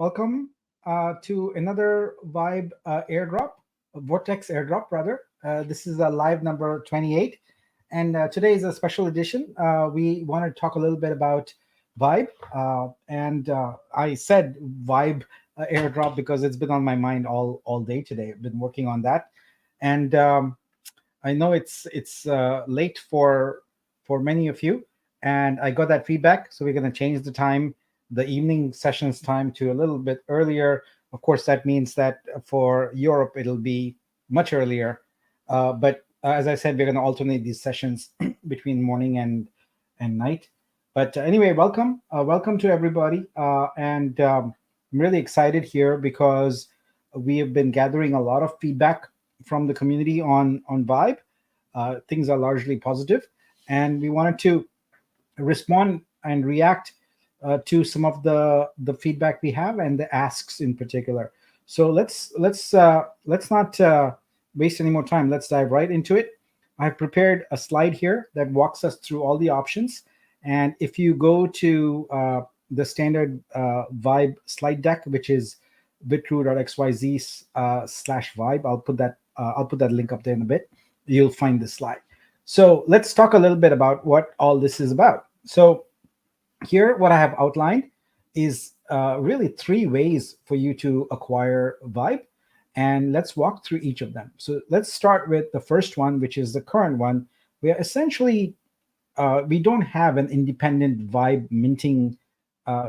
welcome to another Vibe airdrop, Vortex airdrop rather. This is a live number 28, and today is a special edition. We want to talk a little bit about Vibe, and I said Vibe airdrop because it's been on my mind all day today. I've been working on that, and I know it's late for many of you, and I got that feedback. So we're going to change the time, the evening sessions time, to a little bit earlier. Of course, that means that for Europe it'll be much earlier. But as I said, we're going to alternate these sessions between morning and night. But anyway, welcome to everybody, and I'm really excited here because we have been gathering a lot of feedback from the community on Vibe. Things are largely positive, and we wanted to respond and react to some of the feedback we have and the asks in particular. So let's not waste any more time. Let's dive right into it. I've prepared a slide here that walks us through all the options, and if you go to the standard Vibe slide deck, which is bitru.xyz slash Vibe, I'll put that link up there in a bit. You'll find the slide. So let's talk a little bit about what all this is about. So here, what I have outlined is really three ways for you to acquire Vibe, and let's walk through each of them. So let's start with the first one, which is the current one, where essentially we don't have an independent Vibe minting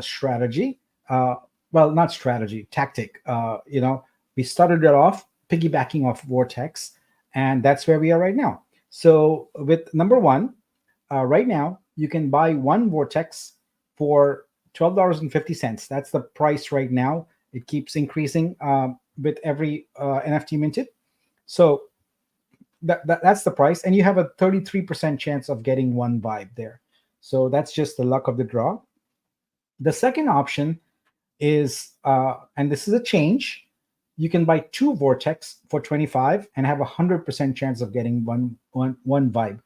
strategy. Well, not strategy, tactic. We started it off piggybacking off Vortex, and that's where we are right now. So with number one, right now you can buy one Vortex for $12.50. That's the price right now. It keeps increasing with every NFT minted. So that's the price, and you have a 33% chance of getting one Vibe there. So that's just the luck of the draw. The second option is, and this is a change, you can buy two Vortex for 25 and have a 100% chance of getting one Vibe.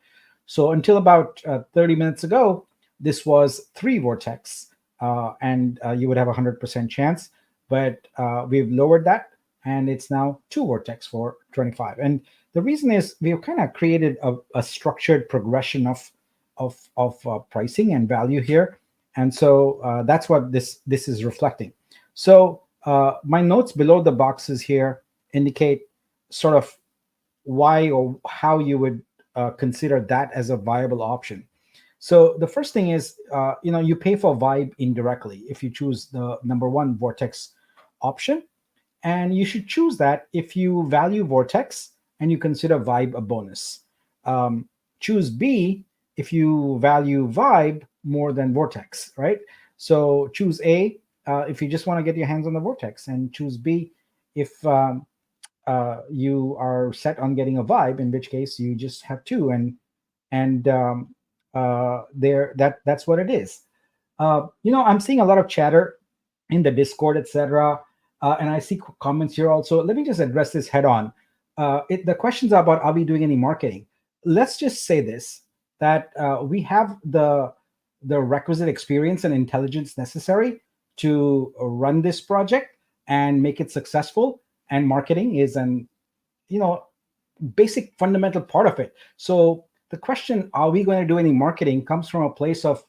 So until about 30 minutes ago, this was three Vortex, and you would have a 100% chance. But we've lowered that, and it's now two Vortex for 25. And the reason is we've kind of created a structured progression of pricing and value here, and so that's what this is reflecting. So my notes below the boxes here indicate sort of why or how you would consider that as a viable option. So the first thing is, you pay for Vibe indirectly if you choose the number one Vortex option, and you should choose that if you value Vortex and you consider Vibe a bonus. Choose B if you value Vibe more than Vortex, right? So choose A if you just want to get your hands on the Vortex, and choose B if you are set on getting a Vibe, in which case you just have two, and that's what it is. I'm seeing a lot of chatter in the Discord, etc., and I see comments here also. Let me just address this head on. The questions are about, are we doing any marketing? Let's just say this, that we have the requisite experience and intelligence necessary to run this project and make it successful, and marketing is an basic fundamental part of it. So the question, are we going to do any marketing, comes from a place of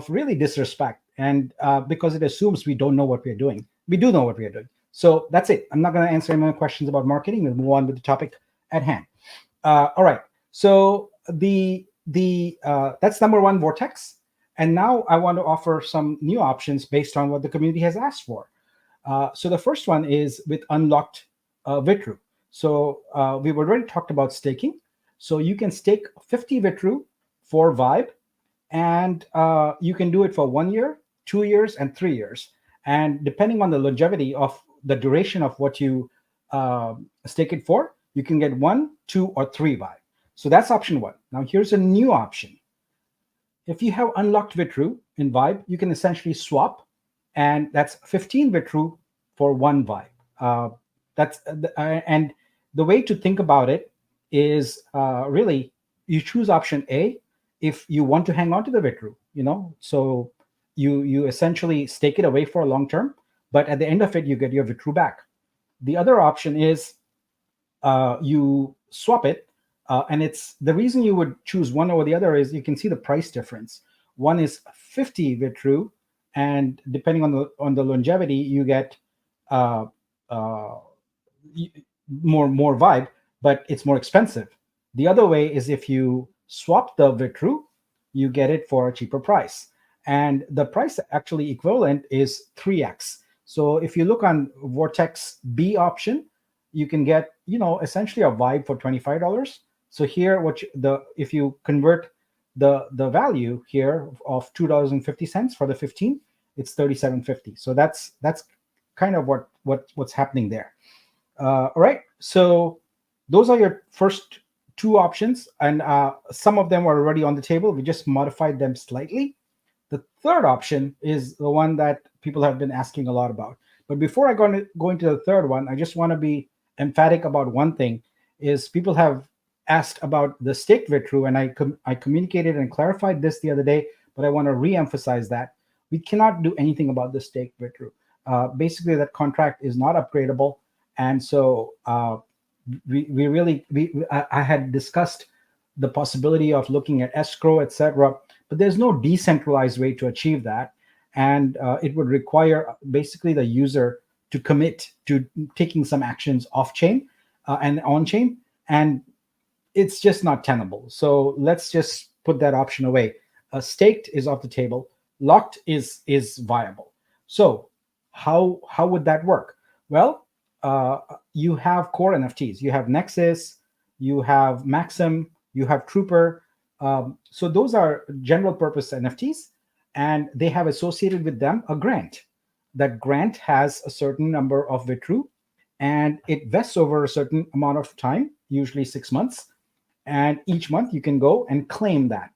really disrespect, and because it assumes we don't know what we're doing. We do know what we are doing. So that's it. I'm not going to answer any more questions about marketing. We'll move on with the topic at hand. All right. So that's number one, Vortex. And now I want to offer some new options based on what the community has asked for. So the first one is with unlocked Vitru. So we've already talked about staking. So you can stake 50 Vitru for Vibe, and you can do it for 1 year, 2 years, and 3 years. And depending on the longevity of the duration of what you stake it for, you can get 1, 2, or 3 Vibe. So that's option one. Now here's a new option. If you have unlocked Vitru in Vibe, you can essentially swap, and that's 15 Vitru for 1 Vibe. And the way to think about it is really you choose option A if you want to hang on to the Vitru. So you essentially stake it away for a long term, but at the end of it, you get your Vitru back. The other option is you swap it, and it's the reason you would choose one over the other is you can see the price difference. One is 50 Vitru, and depending on the longevity, you get uh, uh, more vibe, but it's more expensive. The other way is if you swap the Vitru, you get it for a cheaper price, and the price actually equivalent is 3x. So if you look on Vortex B option, you can get essentially a vibe for $25. So here, the if you convert the value here of $2.50 for the 15, it's 37.50. So that's kind of what's happening there. All right, so those are your first two options, and some of them were already on the table. We just modified them slightly. The third option is the one that people have been asking a lot about. But before I go into the third one, I just want to be emphatic about one thing: is people have asked about the staked Vitru, and I communicated and clarified this the other day, but I want to re-emphasize that we cannot do anything about the staked Vitru. Basically, that contract is not upgradable, and so I had discussed the possibility of looking at escrow, etc., but there's no decentralized way to achieve that, and it would require basically the user to commit to taking some actions off chain and on chain, and it's just not tenable. So let's just put that option away. Staked is off the table. Locked is viable. So how would that work? Well, you have core NFTs. You have Nexus, you have Maxim, you have Trooper. So those are general purpose NFTs, and they have associated with them a grant. That grant has a certain number of Vitru, and it vests over a certain amount of time, usually 6 months. And each month you can go and claim that.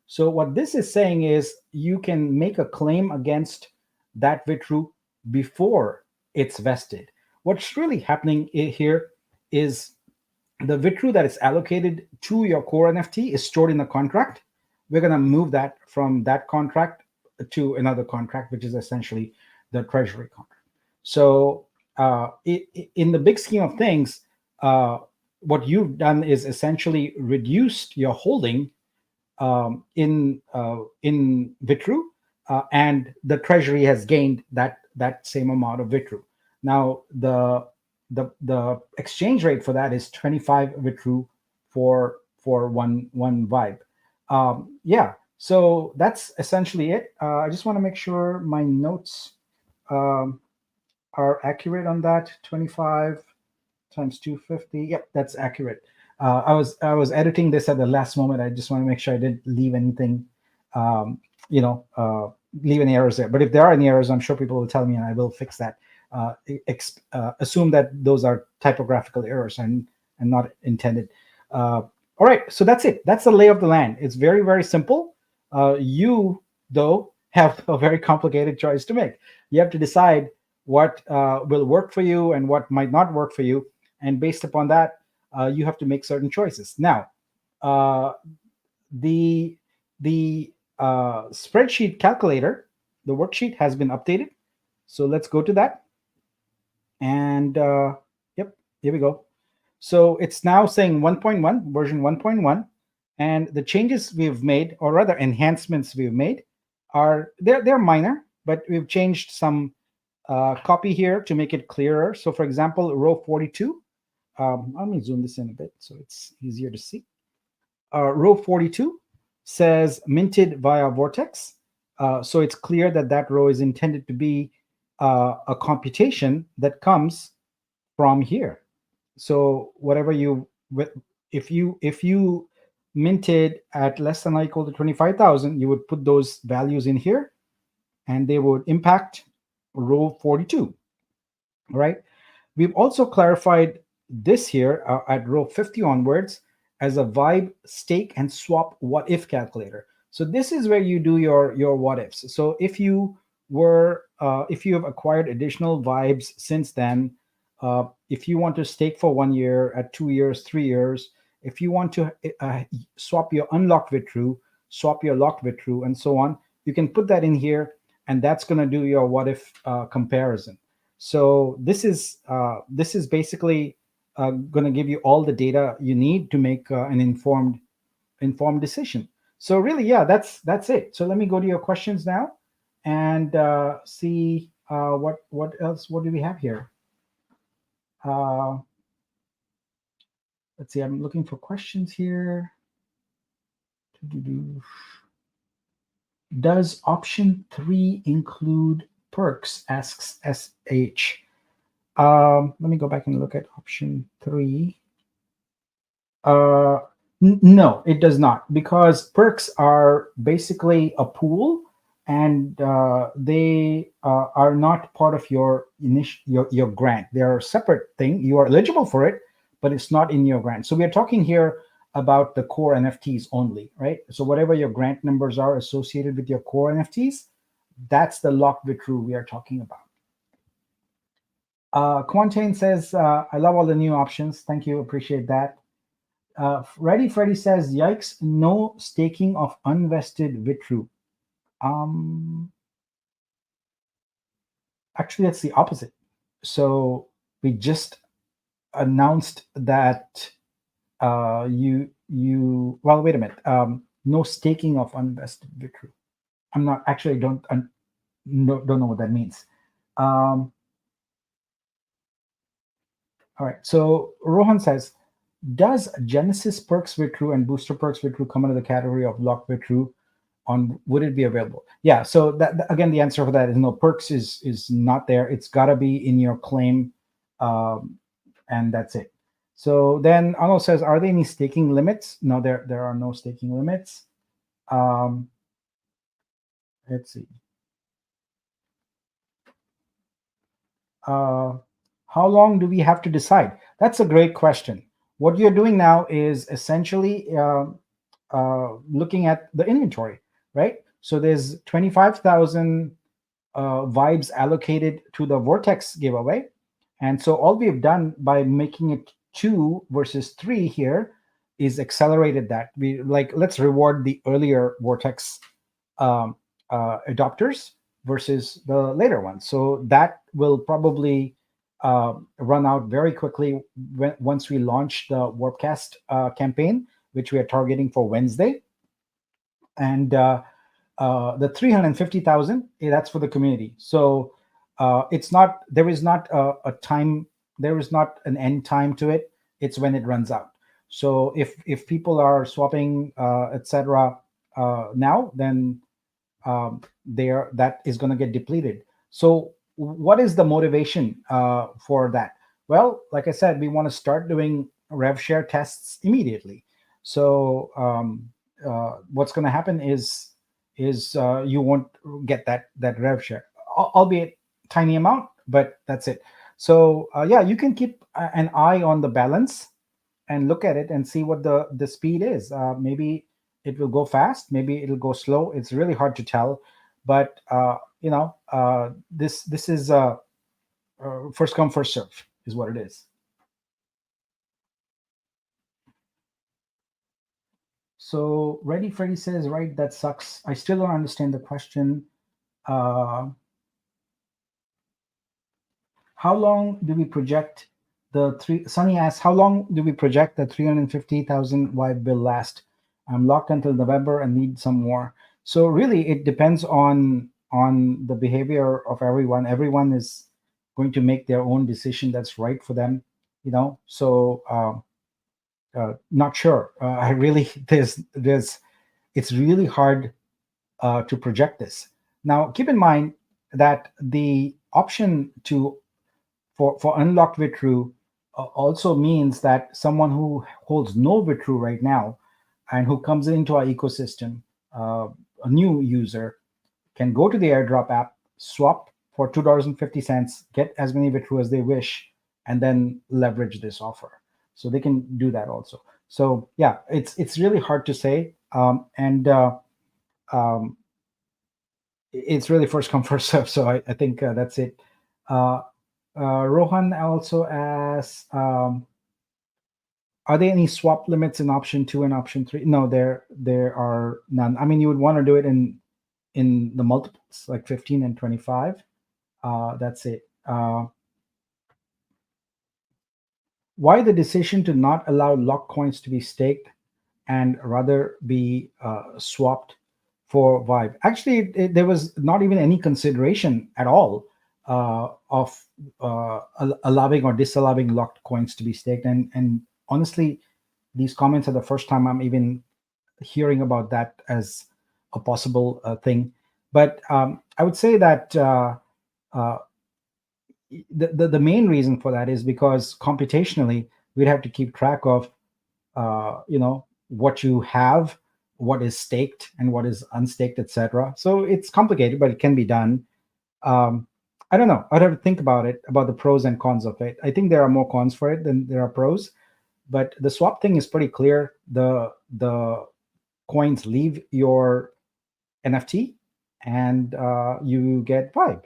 So what this is saying is you can make a claim against that Vitru before it's vested. What's really happening here is the Vitru that is allocated to your core NFT is stored in the contract. We're going to move that from that contract to another contract, which is essentially the treasury contract. So in the big scheme of things, what you've done is essentially reduced your holding in Vitru, and the treasury has gained that same amount of Vitru. Now the exchange rate for that is 25 Vitru for one vibe. Yeah, so that's essentially it. I just want to make sure my notes are accurate on that. 25 times 250. Yep, that's accurate. I was editing this at the last moment. I just want to make sure I didn't leave anything, leave any errors there. But if there are any errors, I'm sure people will tell me, and I will fix that. Assume that those are typographical errors and not intended. All right, so that's it. That's the lay of the land. It's very, very simple. You, though, have a very complicated choice to make. You have to decide what will work for you and what might not work for you. And based upon that, you have to make certain choices. Now, the spreadsheet calculator, the worksheet has been updated. So let's go to that. And yep, here we go. So it's now saying 1.1, version 1.1. And the changes we've made, or rather enhancements we've made, they're minor, but we've changed some copy here to make it clearer. So for example, row 42, let me zoom this in a bit so it's easier to see. Row 42 says minted via Vortex. So it's clear that row is intended to be a computation that comes from here. So whatever if you minted at less than or equal to 25,000, you would put those values in here, and they would impact row 42. All right. We've also clarified this here at row 50 onwards as a vibe, stake, and swap what if calculator. So this is where you do your what ifs. So if you have acquired additional vibes since then, if you want to stake for 1 year, at 2 years, 3 years, if you want to swap your unlocked Vitru, swap your locked Vitru, and so on, you can put that in here, and that's going to do your what if comparison. So this is basically going to give you all the data you need to make an informed decision. So really, yeah, that's it. So let me go to your questions now and see what else. What do we have here? Uh, let's see. I'm looking for questions here. Does option 3 include perks? Asks SH. Let me go back and look at option 3. Uh, no, it does not, because perks are basically a pool, and they are not part of your your grant. They are a separate thing. You are eligible for it, but it's not in your grant. So we are talking here about the core NFTs only, right? So whatever your grant numbers are associated with your core NFTs, that's the locked withdrew we are talking about. Quantain says, I love all the new options. Thank you. Appreciate that. Ready Freddy says, yikes, no staking of unvested withdrew. Um, Actually, that's the opposite. So we just announced that you well, wait a minute. No staking of unvested withdrew. I'm not actually don't know what that means. Um, all right. So Rohan says, does Genesis perks withdrew and booster perks withdrew come under the category of locked withdrew? On would it be available? Yeah. So again, the answer for that is no. Perks is not there. It's got to be in your claim, um, and that's it. So then Arnold says, are there any staking limits? No, there are no staking limits. Um, let's see. How long do we have to decide? That's a great question. What you're doing now is essentially looking at the inventory, right? So there's 25,000 vibes allocated to the Vortex giveaway. And so all we've done by making it 2 versus 3 here is accelerated that. We like, let's reward the earlier Vortex um, adopters versus the later ones. So that will probably run out very quickly once we launch the Warpcast campaign, which we are targeting for Wednesday. And the 350,000, that's for the community. So it's not, there is not a time, there is not an end time to it. It's when it runs out. So if people are swapping, etc. Now, then there that is going to get depleted. So what is the motivation for that? Well, like I said, we want to start doing rev share tests immediately. So what's going to happen is you won't get that rev share, albeit tiny amount, but that's it. So yeah, you can keep an eye on the balance and look at it and see what the speed is. Maybe it will go fast, maybe it'll go slow. It's really hard to tell, but this is first come first serve is what it is. So Ready Freddy says, right, that sucks. I still don't understand the question. Uh, how long do we project the three? Sunny asks, how long do we project the 350,000 vibe bill last? I'm locked until November and need some more. So really, it depends on the behavior of everyone. Everyone is going to make their own decision that's right for them, So not sure. I really there's it's really hard to project this. Now, keep in mind that the option to for unlocked withdrew also means that someone who holds no withdrew right now and who comes into our ecosystem, a new user, can go to the Airdrop app, swap for $2.50, get as many withdrew as they wish, and then leverage this offer. So they can do that also. So yeah, it's really hard to say, and um, it's really first come first serve. So I think that's it. Uh, Rohan also asks, are there any swap limits in option 2 and option 3? No, there are none. I mean, you would want to do it in the multiples, like 15 and 25. That's it. Uh, why the decision to not allow locked coins to be staked and rather be swapped for Vibe? Actually, there was not even any consideration at all of allowing or disallowing locked coins to be staked. And honestly, these comments are the first time I'm even hearing about that as a possible thing. But I would say that uh, the main reason for that is because computationally we'd have to keep track of what you have, what is staked and what is unstaked, etc. So it's complicated, but it can be done. um, I don't know, I'd have to think about it, about the pros and cons of it. I think there are more cons for it than there are pros, but the swap thing is pretty clear. The coins leave your NFT, and you get Vibe.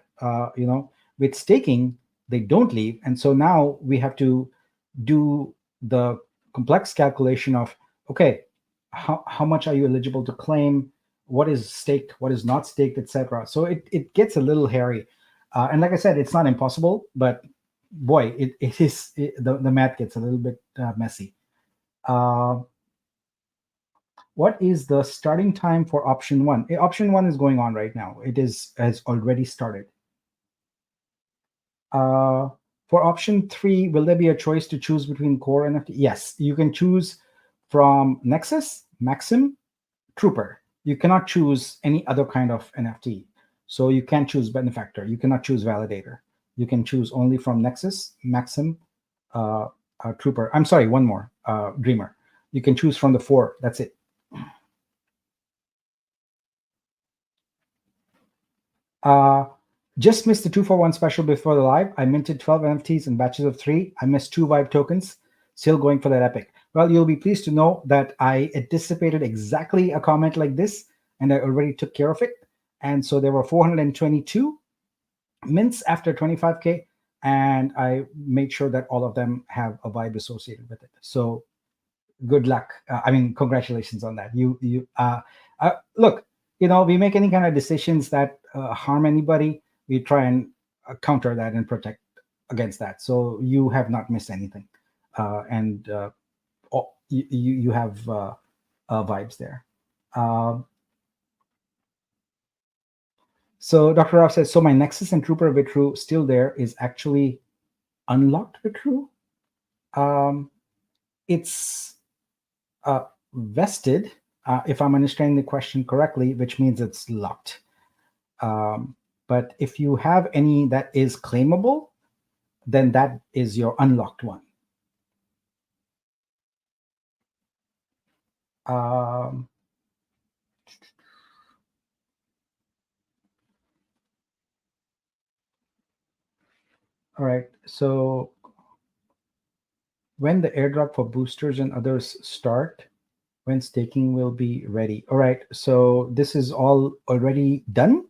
With staking, they don't leave, and so now we have to do the complex calculation of, okay, how much are you eligible to claim, what is staked, what is not staked, etc. So it gets a little hairy, and like I said, it's not impossible, but boy, the math gets a little bit messy. Uh, what is the starting time for option one? Option one is going on right now. It has already started. Uh, for option three, will there be a choice to choose between core and NFT? Yes, you can choose from Nexus, Maxim, Trooper. You cannot choose any other kind of NFT. So you can't choose benefactor. You cannot choose validator. You can choose only from Nexus, Maxim, Trooper. I'm sorry, one more, Dreamer. You can choose from the four. That's it. Uh, just missed the 2-for-1 special before the live. I minted 12 NFTs in batches of 3. I missed 2 Vibe tokens. Still going for that epic. Well, you'll be pleased to know that I anticipated exactly a comment like this, and I already took care of it. And so there were 422 mints after 25K, and I made sure that all of them have a Vibe associated with it. So good luck. I mean, congratulations on that. Look, we make any kind of decisions that harm anybody, we try and counter that and protect against that. So you have not missed anything, and you have vibes there. Um, so Dr. Rao says, so my Nexus and Trooper Vitru still there is actually unlocked Vitru. It's vested, if I'm understanding the question correctly, which means it's locked. But if you have any that is claimable, then that is your unlocked one. Um, all right. So when the airdrop for boosters and others start, when staking will be ready. All right. So this is all already done.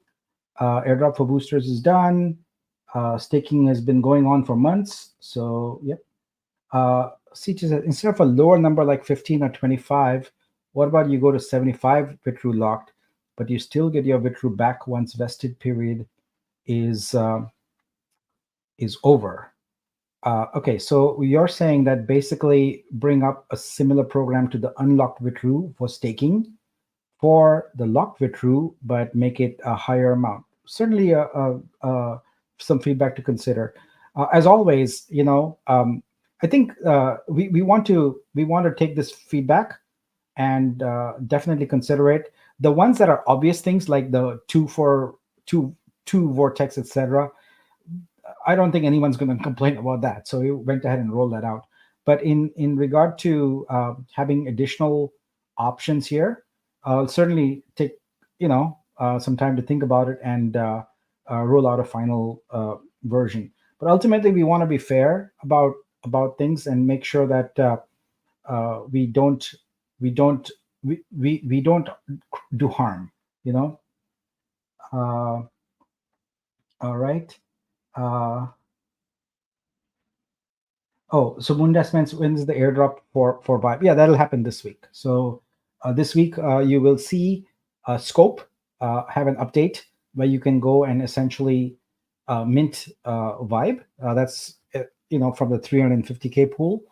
Airdrop for boosters is done. Staking has been going on for months. So, yep. CT says, instead of a lower number like 15 or 25, what about you go to 75 Vitru locked, but you still get your Vitru back once vested period is over. Okay, so you're saying that basically bring up a similar program to the unlocked Vitru for staking for the locked Vitru, but make it a higher amount. Certainly, some feedback to consider. As always, I think we want to take this feedback and definitely consider it. The ones that are obvious things like the two Vortex, etc. I don't think anyone's going to complain about that. So we went ahead and rolled that out. But in regard to having additional options here, I'll certainly take some time to think about it and roll out a final version. But ultimately, we want to be fair about things and make sure that we don't we don't do harm. All right. Uh, Oh, so Mundas means when's the airdrop for Vibe? Yeah, that'll happen this week. So this week you will see Scope have an update where you can go and essentially mint vibe. That's from the 350K pool,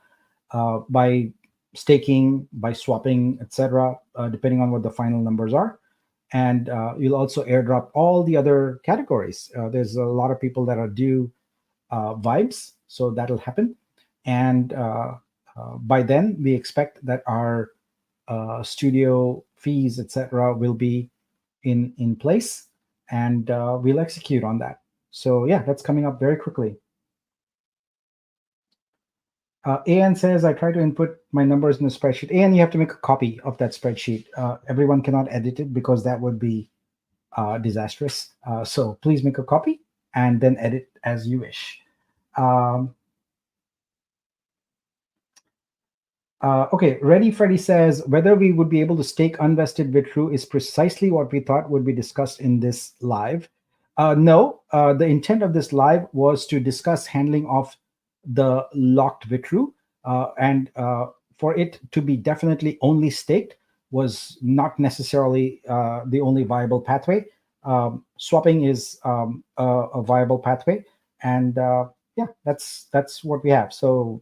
by staking, by swapping, etc., depending on what the final numbers are. And you'll also airdrop all the other categories. There's a lot of people that are due vibes, so that'll happen. And by then, we expect that our studio fees, etc., will be in place, and we'll execute on that. So yeah, that's coming up very quickly. AN says, I try to input my numbers in the spreadsheet. AN, you have to make a copy of that spreadsheet. Everyone cannot edit it because that would be disastrous. So please make a copy and then edit as you wish. Um, okay, Ready Freddy says, whether we would be able to stake unvested VITRU is precisely what we thought would be discussed in this live. No, the intent of this live was to discuss handling of the locked VITRU, and for it to be definitely only staked was not necessarily the only viable pathway. Swapping is a viable pathway, and yeah, that's what we have. So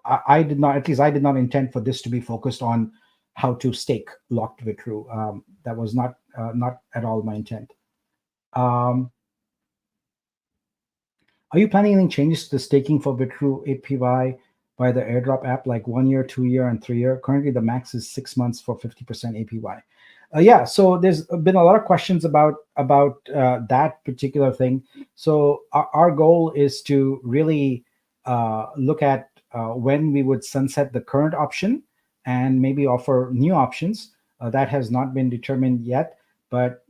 I did not, at least I did not intend for this to be focused on how to stake locked VITRU. That was not at all my intent. Are you planning any changes to the staking for VITRU APY by the Airdrop app, like 1 year, 2 year, and 3 year? Currently, the max is 6 months for 50% APY. Yeah, so there's been a lot of questions about that particular thing. So our goal is to really look at when we would sunset the current option and maybe offer new options. That has not been determined yet, but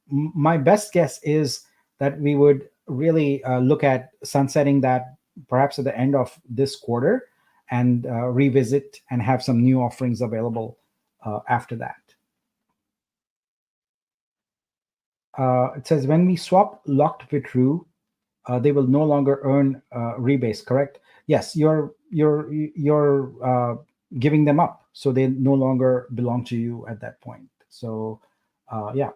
my best guess is that we would really look at sunsetting that perhaps at the end of this quarter, and revisit and have some new offerings available after that. It says, when we swap locked VITRU, they will no longer earn rebates, correct? Yes, you're giving them up, so they no longer belong to you at that point. So yeah.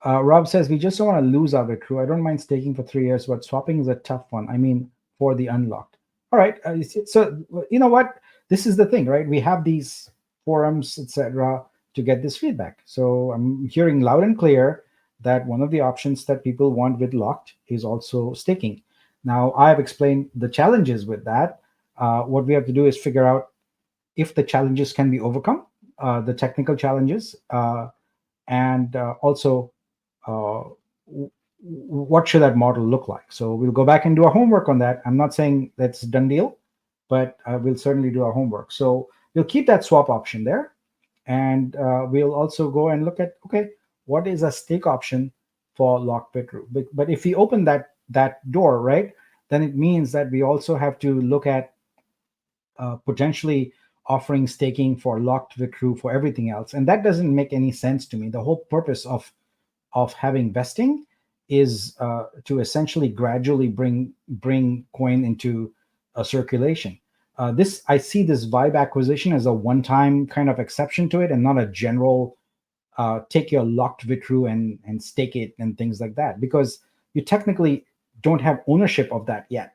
Rob says, we just don't want to lose our VITRU. I don't mind staking for 3 years, but swapping is a tough one. I mean, for the unlocked. All right. So you know what? This is the thing, right? We have these forums, etc., to get this feedback. So I'm hearing loud and clear that one of the options that people want with locked is also staking. Now, I've explained the challenges with that. What we have to do is figure out if the challenges can be overcome, the technical challenges, and also what should that model look like. So we'll go back and do our homework on that. I'm not saying that's a done deal, but we'll certainly do our homework. So we'll keep that swap option there, and we'll also go and look at, okay, what is a stake option for locked VITRU? But if we open that door, right, then it means that we also have to look at potentially offering staking for locked VITRU for everything else, and that doesn't make any sense to me. The whole purpose of having vesting is to essentially gradually bring coin into a circulation. I see this Vibe acquisition as a one-time kind of exception to it, and not a general take your locked VITRU and stake it and things like that, because you technically don't have ownership of that yet.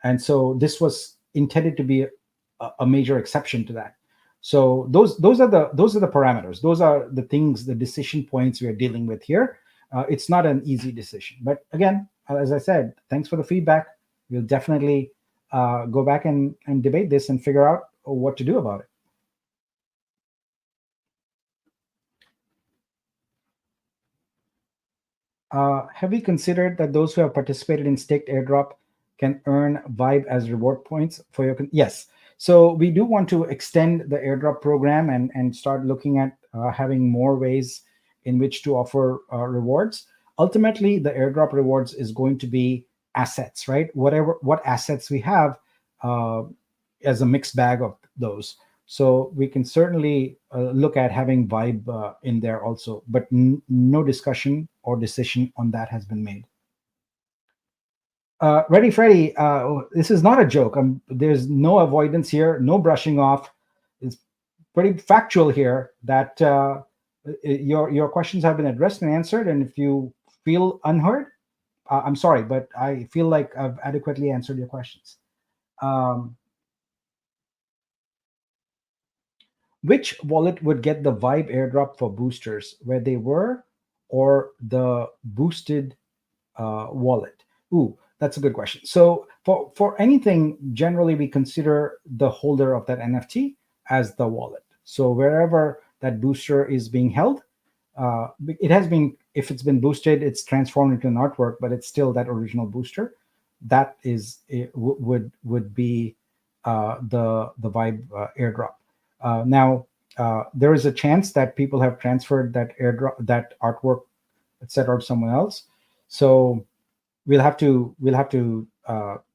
And so this was intended to be a major exception to that. So those are the parameters. Those are the things, the decision points we are dealing with here. It's not an easy decision, but again, as I said, thanks for the feedback. We'll definitely go back and debate this and figure out what to do about it. Have we considered that those who have participated in staked airdrop can earn Vibe as reward points for your? Yes. So we do want to extend the airdrop program and start looking at having more ways in which to offer rewards. Ultimately, the airdrop rewards is going to be assets, right? What assets we have as a mixed bag of those. So we can certainly look at having Vibe in there also, but no discussion or decision on that has been made. Ready, Freddy, this is not a joke. There's no avoidance here, no brushing off. It's pretty factual here that Your questions have been addressed and answered, and if you feel unheard, I'm sorry, but I feel like I've adequately answered your questions. Um, which wallet would get the Vibe airdrop for boosters, where they were, or the boosted wallet? Ooh, that's a good question. So for anything, generally we consider the holder of that NFT as the wallet. So wherever that booster is being held, it has been, if it's been boosted, it's transformed into an artwork, but it's still that original booster. That is would be the Vibe airdrop. Now there is a chance that people have transferred that airdrop, that artwork, etc., to someone else. So we'll have to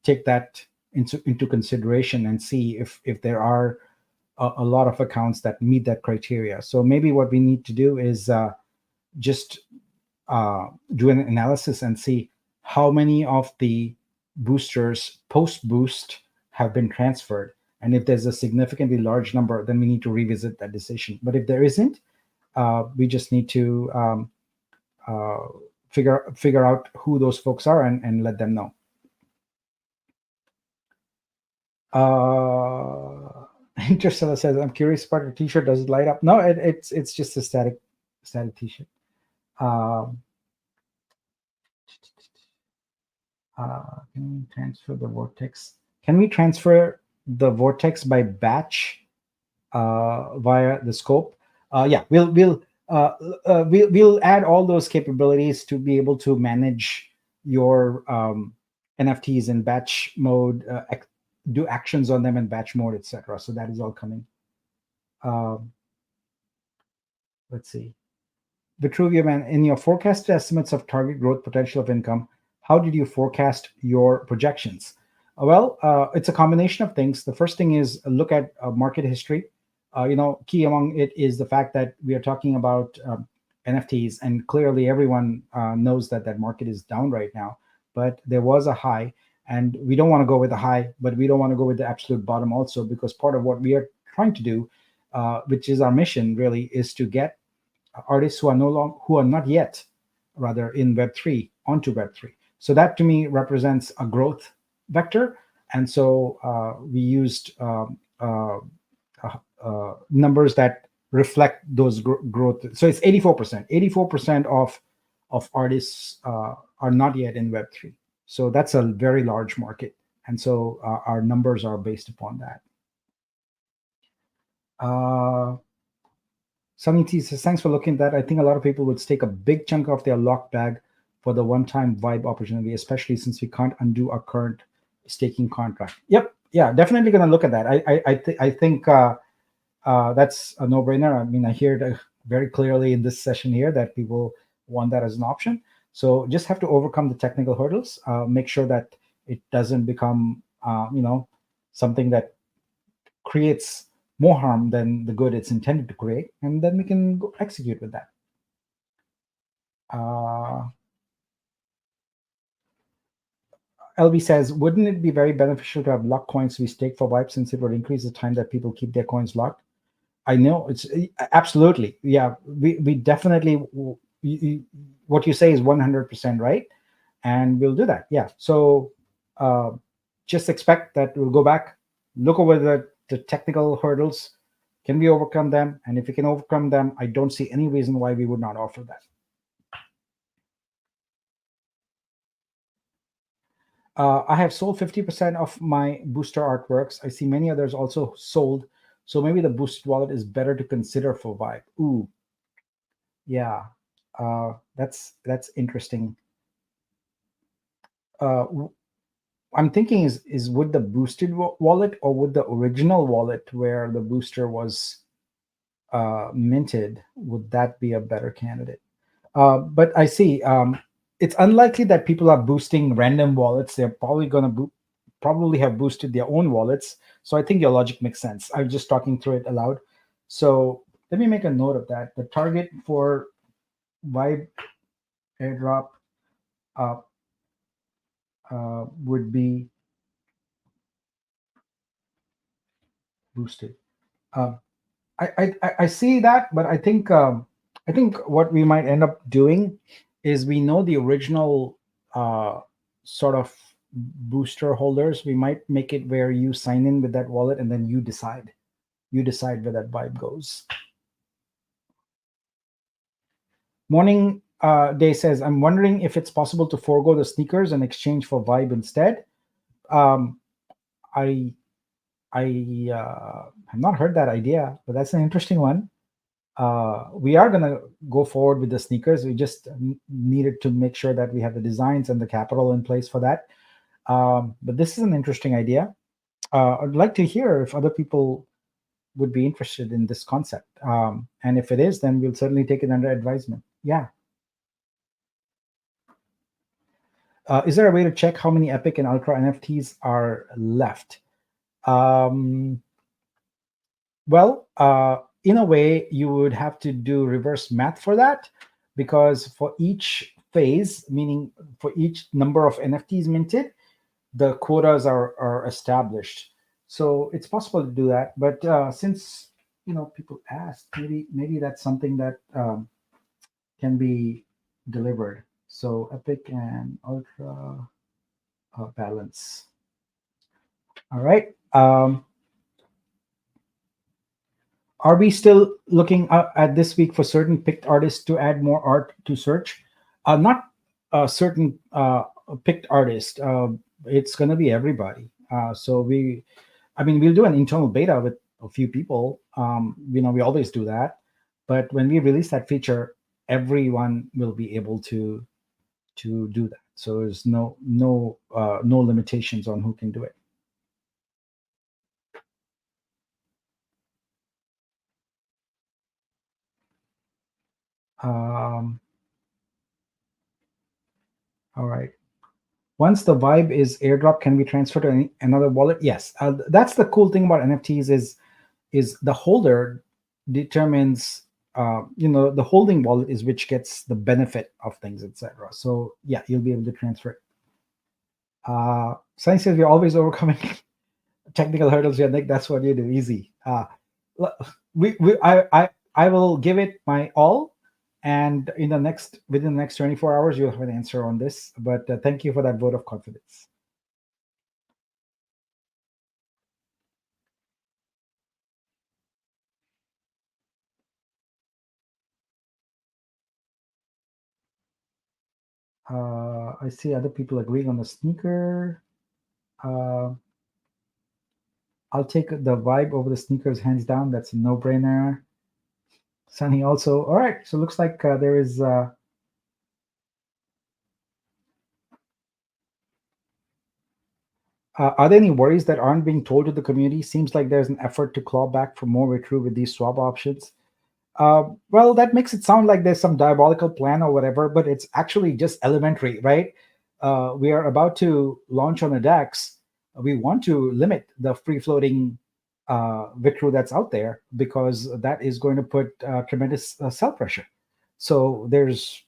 take that into consideration and see if there are a lot of accounts that meet that criteria. So maybe what we need to do is just do an analysis and see how many of the boosters post boost have been transferred. And if there's a significantly large number, then we need to revisit that decision. But if there isn't, we just need to uh, figure out who those folks are and let them know. Uh, Interstellar says, "I'm curious about your T-shirt. Does it light up?" No, it's just a static T-shirt. Um, can we transfer the vortex? Can we transfer the vortex by batch via the scope? Yeah, we'll add all those capabilities to be able to manage your NFTs in batch mode, do actions on them in batch mode, etc. So that is all coming. Um, let's see. Vitruvia Man, in your forecasted estimates of target growth potential of income, how did you forecast your projections? Well, it's a combination of things. The first thing is look at market history. Key among it is the fact that we are talking about NFTs, and clearly everyone knows that that market is down right now. But there was a high, and we don't want to go with the high, but we don't want to go with the absolute bottom also, because part of what we are trying to do, which is our mission, really, is to get artists who are no long who are not yet rather in web3 onto web3. So that to me represents a growth vector. And so we used numbers that reflect those growth. So it's 84% of artists are not yet in web3. So that's a very large market, and so our numbers are based upon that. Sunny T says, "Thanks for looking at that. I think a lot of people would stake a big chunk of their locked bag for the one-time Vibe opportunity, especially since we can't undo our current staking contract." Yep, yeah, definitely going to look at that. I think that's a no-brainer. I mean, I hear it very clearly in this session here that people want that as an option. So just have to overcome the technical hurdles. Make sure that it doesn't become, something that creates more harm than the good it's intended to create, and then we can go execute with that. Uh, LB says, "Wouldn't it be very beneficial to have locked coins we stake for Vibe, since it would increase the time that people keep their coins locked?" I know it's absolutely, yeah. We definitely, what you say is 100% right, and we'll do that. Yeah. So uh, just expect that we'll go back, look over the technical hurdles. Can we overcome them? And if we can overcome them, I don't see any reason why we would not offer that. I have sold 50% of my booster artworks. I see many others also sold. So maybe the boosted wallet is better to consider for Vibe. Ooh, yeah. That's interesting. Uh, I'm thinking is would the boosted wallet, or would the original wallet where the booster was minted, would that be a better candidate? But I see it's unlikely that people are boosting random wallets. They're probably going to probably have boosted their own wallets. So I think your logic makes sense. I'm just talking through it aloud. So let me make a note of that. The target for Vibe airdrop uh, would be boosted. Uh, I see that, but I think I think what we might end up doing is we know the original uh, sort of booster holders. We might make it where you sign in with that wallet and then you decide where that vibe goes. Morning Day says, I'm wondering if it's possible to forego the sneakers and exchange for vibe instead. Um, I have not heard that idea, but that's an interesting one. We are going to go forward with the sneakers. We just needed to make sure that we have the designs and the capital in place for that. But this is an interesting idea. I'd like to hear if other people would be interested in this concept. And if it is, then we'll certainly take it under advisement. Yeah. Is there a way to check how many Epic and Ultra NFTs are left? Um, Well, in a way, you would have to do reverse math for that, because for each phase, meaning for each number of NFTs minted, the quotas are established. So it's possible to do that. But since people asked, maybe that's something that can be delivered. So Epic and Ultra balance. All right. Are we still looking at this week for certain picked artists to add more art to search? Not a certain picked artist. It's going to be everybody. I mean, we'll do an internal beta with a few people. We always do that. But when we release that feature, everyone will be able to do that. So there's no limitations on who can do it. Um, all right. Once the vibe is airdrop, can be transferred to another wallet? Yes. That's the cool thing about NFTs is the holder determines the holding wallet is which gets the benefit of things, etc. So yeah, you'll be able to transfer it. Science says we're always overcoming technical hurdles. Yeah, Nick, that's what you do. Easy. I will give it my all, and within the next 24 hours, you'll have an answer on this. But thank you for that vote of confidence. I see other people agreeing on the sneaker. Uh, I'll take the vibe over the sneakers hands down. That's a no-brainer. Sunny also. All right. So looks like there is. Are there any worries that aren't being told to the community? Seems like there's an effort to claw back for more true with these swap options. Well, that makes it sound like there's some diabolical plan or whatever, but it's actually just elementary, right? We are about to launch on a DEX. We want to limit the free floating VICRU that's out there because that is going to put tremendous sell pressure. So it's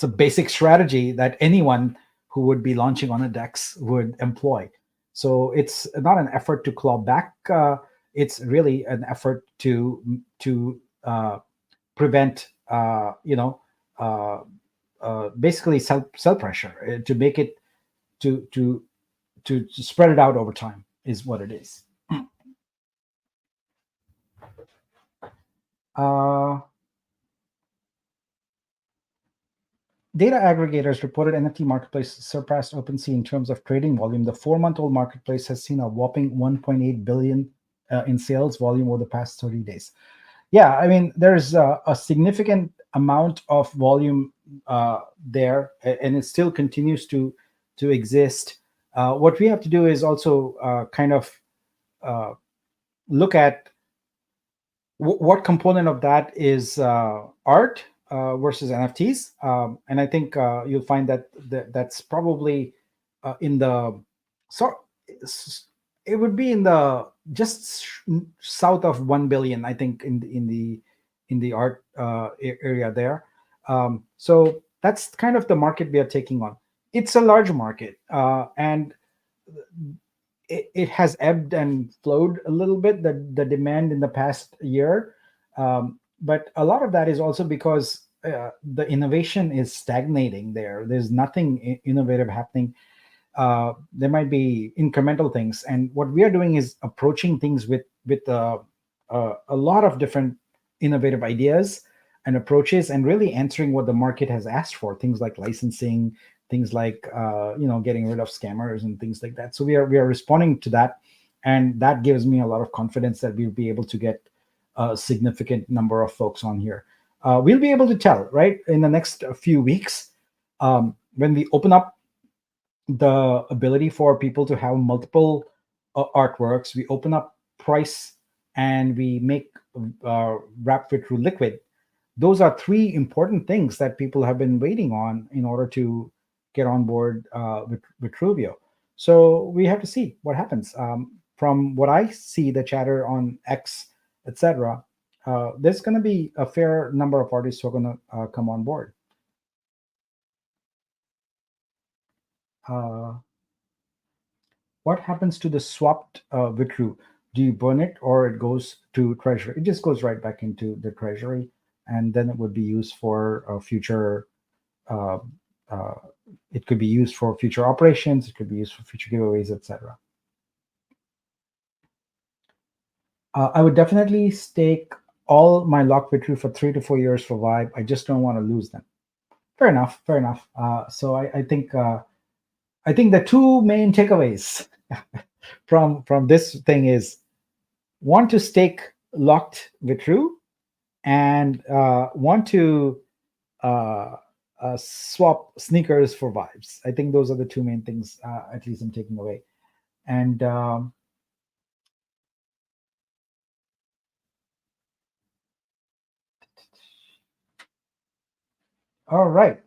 a basic strategy that anyone who would be launching on a DEX would employ. So it's not an effort to claw back. It's really an effort to prevent uh, basically sell pressure to make it to to to spread it out over time is what it is. Uh, Data aggregators reported NFT marketplace surpassed OpenSea in terms of trading volume. The 4-month-old marketplace has seen a whopping 1.8 billion in sales volume over the past 30 days. Yeah, I mean, there's a significant amount of volume there, and it still continues to exist. What we have to do is also kind of uh, look at what component of that is art versus NFTs, and I think you'll find that's probably in the so it would be in the just south of 1 billion, I think, in the art area there. So that's kind of the market we are taking on. It's a large market, and it has ebbed and flowed a little bit. The demand in the past year, but a lot of that is also because the innovation is stagnating there. There's nothing innovative happening. There might be incremental things, and what we are doing is approaching things with a lot of different innovative ideas and approaches, and really answering what the market has asked for. Things like licensing, things like getting rid of scammers and things like that. So we are responding to that, and that gives me a lot of confidence that we'll be able to get a significant number of folks on here. We'll be able to tell right in the next few weeks when we open up the ability for people to have multiple artworks. We open up price, and we make wrap fit through liquid. Those are three important things that people have been waiting on in order to get on board with Rubio. So we have to see what happens. From what I see, the chatter on X, etc., there's going to be a fair number of artists who are going to come on board. Uh, what happens to the swapped Vitru? Do you burn it, or it goes to treasury? It just goes right back into the treasury, and then it would be used for future. Uh, uh, it could be used for future operations. It could be used for future giveaways, etc. I would definitely stake all my lock Vitru for 3 to 4 years for Vibe. I just don't want to lose them. Fair enough. Fair enough. So I think the two main takeaways from this thing is, want to stake locked Vitru, and want to uh, swap sneakers for vibes. I think those are the two main things, at least I'm taking away. And all right.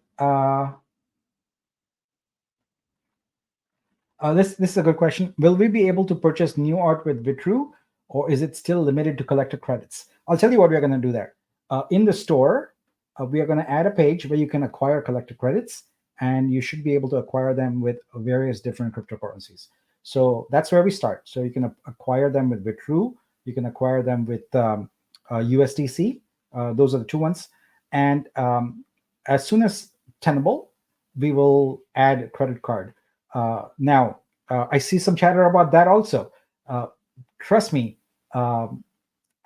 This is a good question. Will we be able to purchase new art with Vitru, or is it still limited to collector credits? I'll tell you what we're going to do there. In the store, we are going to add a page where you can acquire collector credits, and you should be able to acquire them with various different cryptocurrencies. So that's where we start. So you can acquire them with Vitru. You can acquire them with USDC. Those are the two ones. And as soon as tenable, we will add credit card. Now, I see some chatter about that also. Trust me,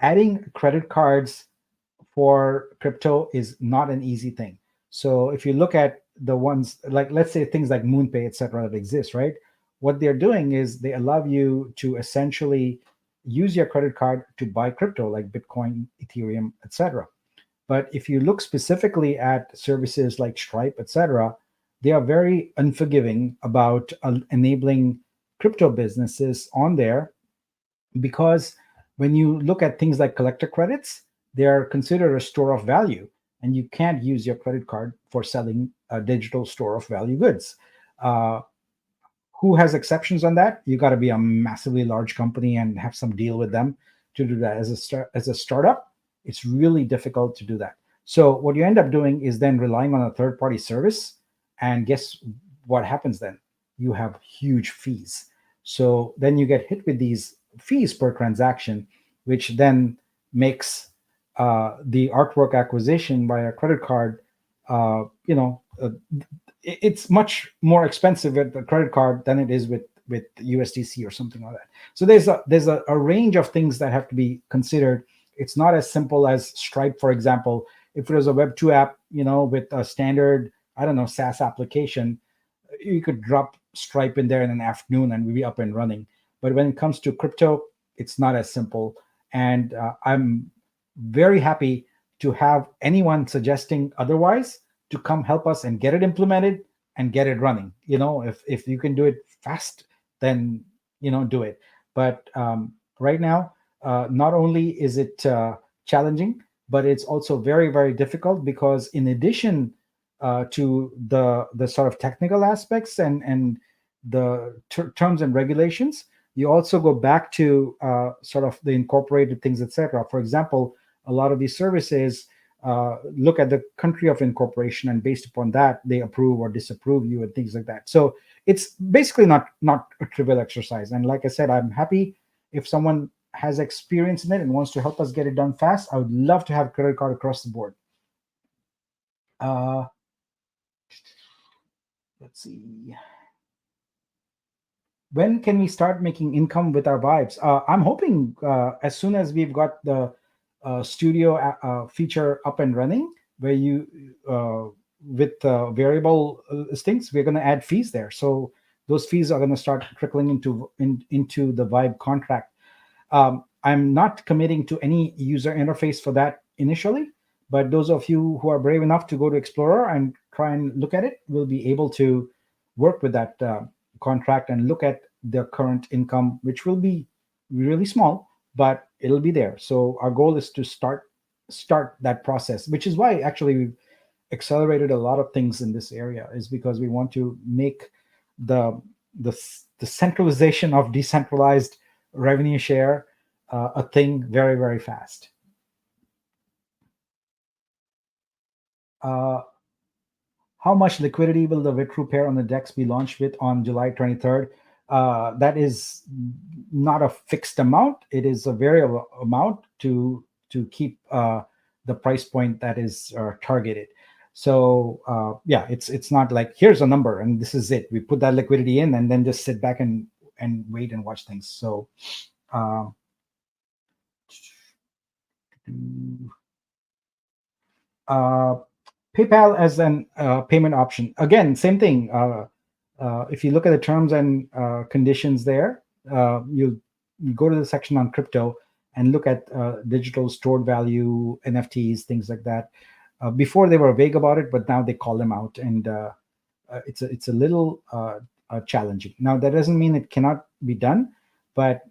adding credit cards for crypto is not an easy thing. So if you look at the ones like, let's say, things like MoonPay, etc., that exist, right? What they're doing is they allow you to essentially use your credit card to buy crypto like Bitcoin, Ethereum, etc. But if you look specifically at services like Stripe, etc., they are very unforgiving about enabling crypto businesses on there, because when you look at things like collector credits, they are considered a store of value, and you can't use your credit card for selling a digital store of value goods. Uh, who has exceptions on that? You got to be a massively large company and have some deal with them to do that. As a startup, it's really difficult to do that. So what you end up doing is then relying on a third party service, and guess what happens then? You have huge fees. So then you get hit with these fees per transaction, which then makes the artwork acquisition by a credit card, it's much more expensive with the credit card than it is with USDC or something like that. So there's a range of things that have to be considered. It's not as simple as Stripe, for example. If it was a Web2 app, with a standard, I don't know, SaaS application, you could drop Stripe in there in an afternoon and we'd be up and running. But when it comes to crypto, it's not as simple. And I'm very happy to have anyone suggesting otherwise to come help us and get it implemented and get it running. If you can do it fast, then do it. But right now, not only is it challenging, but it's also very, very difficult, because in addition to the sort of technical aspects and the terms and regulations, you also go back to sort of the incorporated things, etc. For example, a lot of these services look at the country of incorporation, and based upon that, they approve or disapprove you and things like that. So it's basically not a trivial exercise. And like I said, I'm happy if someone has experience in it and wants to help us get it done fast, I would love to have credit card across the board. Uh, let's see. When can we start making income with our vibes? I'm hoping as soon as we've got the studio feature up and running, where you with variable listings, we're going to add fees there. So those fees are going to start trickling into the Vibe contract. I'm not committing to any user interface for that initially, but those of you who are brave enough to go to Explorer and try and look at it will be able to work with that contract and look at their current income, which will be really small, but it'll be there. So our goal is to start that process, which is why actually we've accelerated a lot of things in this area, is because we want to make the the, the centralization of decentralized revenue share a thing very, very fast. Uh, how much liquidity will the Vitru pair on the DEX be launched with on July 23rd? That is not a fixed amount. It is a variable amount to keep the price point that is targeted. So yeah, it's not like here's a number and this is it. We put that liquidity in and then just sit back and wait and watch things. So uh, uh, PayPal as an payment option. Again, same thing. If you look at the terms and conditions there, you go to the section on crypto and look at digital stored value, NFTs, things like that. Before they were vague about it, but now they call them out, and it's a little challenging. Now that doesn't mean it cannot be done, but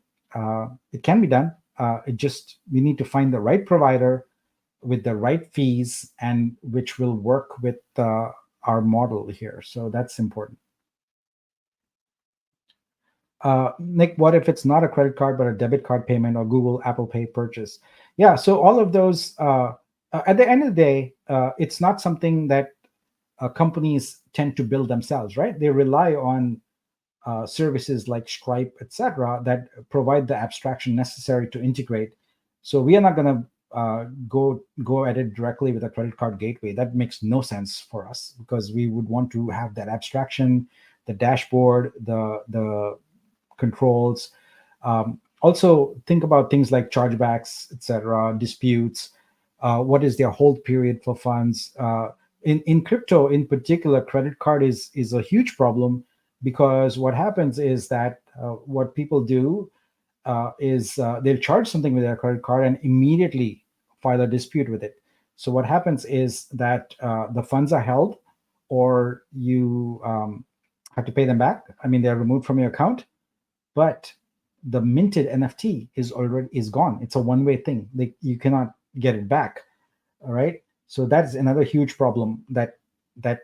it can be done. It just we need to find the right provider with the right fees and which will work with our model here. So that's important. Nick, what if it's not a credit card but a debit card payment or Google Apple Pay purchase? Yeah, so all of those, at the end of the day, it's not something that companies tend to build themselves, right? They rely on services like Stripe, etc., that provide the abstraction necessary to integrate. So we are not going to go at it directly with a credit card gateway. That makes no sense for us because we would want to have that abstraction, the dashboard, the controls. Also, think about things like chargebacks, etc., disputes. What is their hold period for funds? In crypto, in particular, credit card is a huge problem because what happens is that what people do is they'll charge something with their credit card and immediately file a dispute with it. So what happens is that the funds are held, or you have to pay them back. I mean, they're removed from your account, but the minted NFT is gone. It's a one-way thing. You cannot get it back. All right. So that's another huge problem that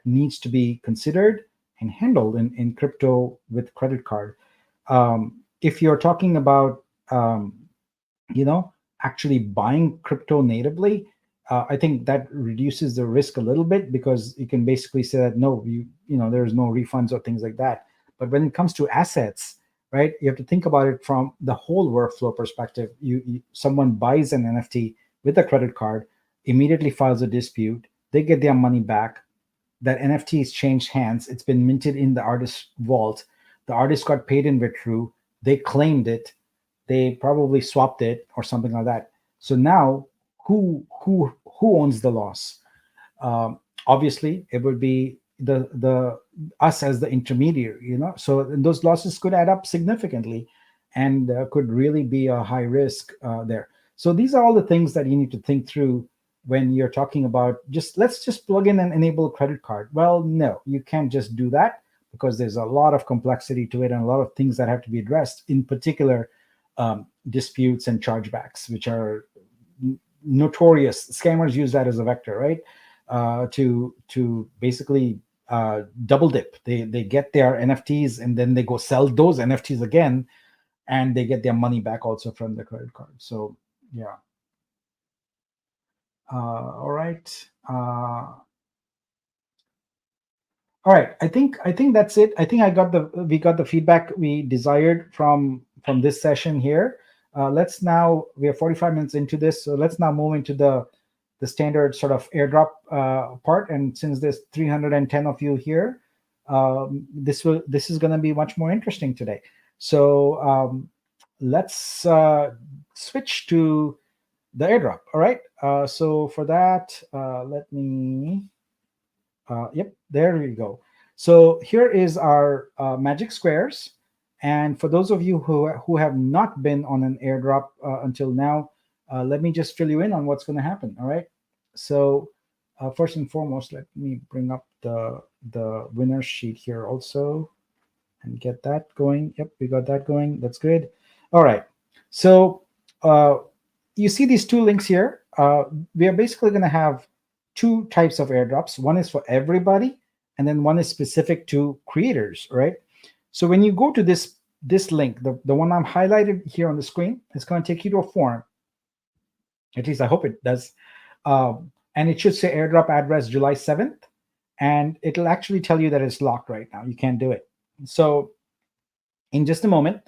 needs to be considered and handled in crypto with credit card. If you're talking about actually buying crypto natively, I think that reduces the risk a little bit because you can basically say that no, there's no refunds or things like that. But when it comes to assets, right, you have to think about it from the whole workflow perspective. Someone buys an NFT with a credit card, immediately files a dispute, they get their money back. That NFT has changed hands. It's been minted in the artist's vault. The artist got paid in Vitru. They claimed it. They probably swapped it or something like that. So now, who owns the loss? Obviously, it would be the us as the intermediary. So those losses could add up significantly, and could really be a high risk there. So these are all the things that you need to think through when you're talking about let's just plug in and enable a credit card. Well, no, you can't just do that because there's a lot of complexity to it and a lot of things that have to be addressed, in particular disputes and chargebacks, which are notorious. Scammers use that as a vector, right? To basically double dip. They get their NFTs and then they go sell those NFTs again, and they get their money back also from the credit card. So yeah. All right. All right. I think that's it. I think we got the feedback we desired from this session here. let's now, we are 45 minutes into this, so let's now move into the standard sort of airdrop part. And since there's 310 of you here, this is going to be much more interesting today. So let's switch to the airdrop. All right. So for that, let me. Yep, there we go. So here is our magic squares. And for those of you who have not been on an airdrop until now, let me just fill you in on what's going to happen. All right. So first and foremost, let me bring up the winner sheet here also and get that going. Yep, we got that going. That's good. All right. So you see these two links here. We are basically going to have two types of airdrops. One is for everybody, and then one is specific to creators, right? So when you go to this link, the one I'm highlighted here on the screen, it's going to take you to a form. At least I hope it does. And it should say airdrop address July 7th. And it'll actually tell you that it's locked right now. You can't do it. So in just a moment,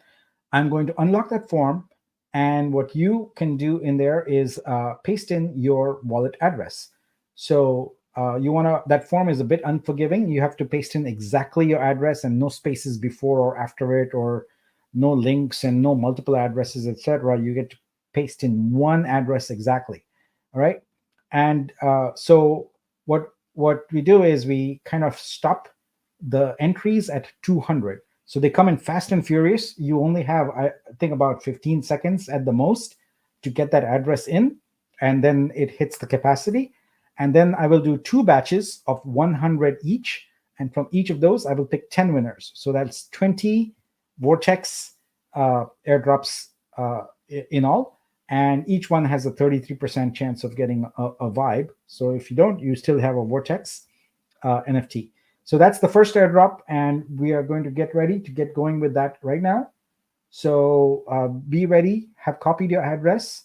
I'm going to unlock that form. And what you can do in there is paste in your wallet address. So that form is a bit unforgiving. You have to paste in exactly your address and no spaces before or after it, or no links and no multiple addresses, etc. You get to paste in one address exactly. All right. And so what we do is we kind of stop the entries at 200. So they come in fast and furious. You only have, I think, about 15 seconds at the most to get that address in, and then it hits the capacity. And then I will do 2 batches of 100 each. And from each of those, I will pick 10 winners. So that's 20 Vortex airdrops in all. And each one has a 33% chance of getting a vibe. So if you don't, you still have a Vortex NFT. So that's the first airdrop, and we are going to get ready to get going with that right now. So be ready, have copied your address,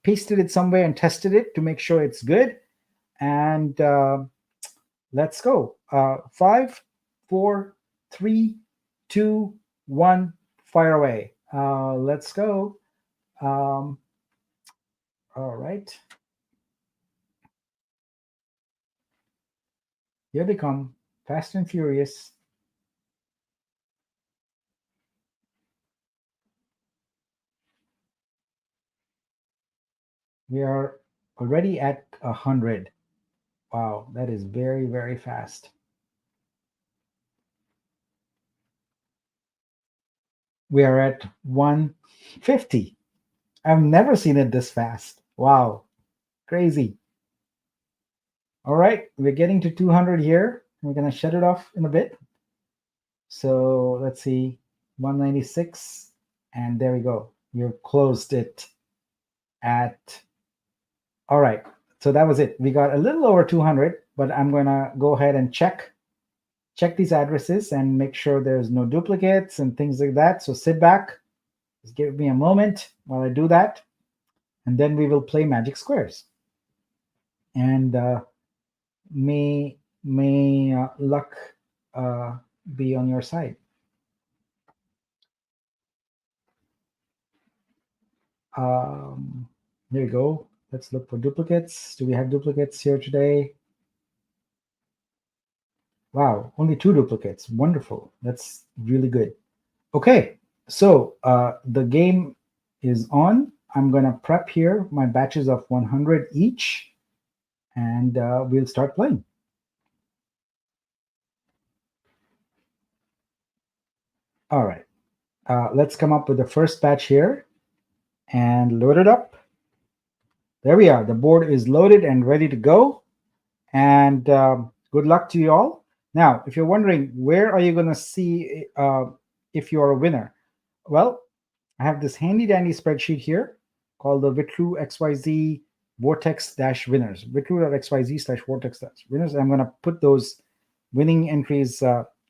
pasted it somewhere and tested it to make sure it's good. And let's go. 5, 4, 3, 2, 1, fire away. Let's go. All right. Here they come, fast and furious. We are already at 100. Wow, that is very, very fast. We are at 150. I've never seen it this fast. Wow, crazy. All right, we're getting to 200 here. We're going to shut it off in a bit. So let's see, 196. And there we go. You've closed it at, all right. So that was it. We got a little over 200, but I'm going to go ahead and check these addresses and make sure there's no duplicates and things like that. So sit back, just give me a moment while I do that, and then we will play Magic Squares. And may luck be on your side. There you go. Let's look for duplicates. Do we have duplicates here today? Wow, only 2 duplicates. Wonderful. That's really good. Okay, so the game is on. I'm going to prep here my batches of 100 each, and we'll start playing. All right, let's come up with the first batch here and load it up. There we are. The board is loaded and ready to go. And good luck to you all. Now, if you're wondering, where are you going to see if you're a winner? Well, I have this handy dandy spreadsheet here called the Vitru XYZ Vortex-winners, vitru.xyz/Vortex-winners. I'm going to put those winning entries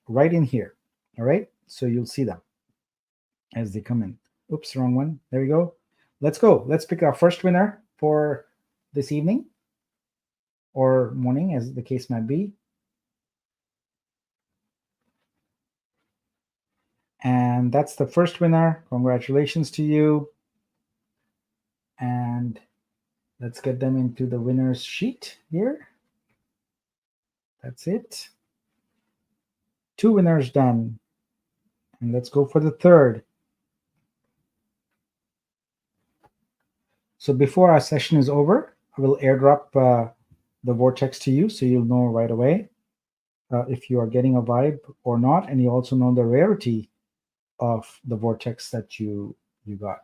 right in here. All right, so you'll see them as they come in. Oops, wrong one. There we go. Let's go. Let's pick our first winner for this evening or morning, as the case might be. And that's the first winner. Congratulations to you. And let's get them into the winners sheet here. That's it. 2 winners done. And let's go for the third. So before our session is over, I will airdrop the Vortex to you so you'll know right away if you are getting a vibe or not. And you also know the rarity of the Vortex that you got.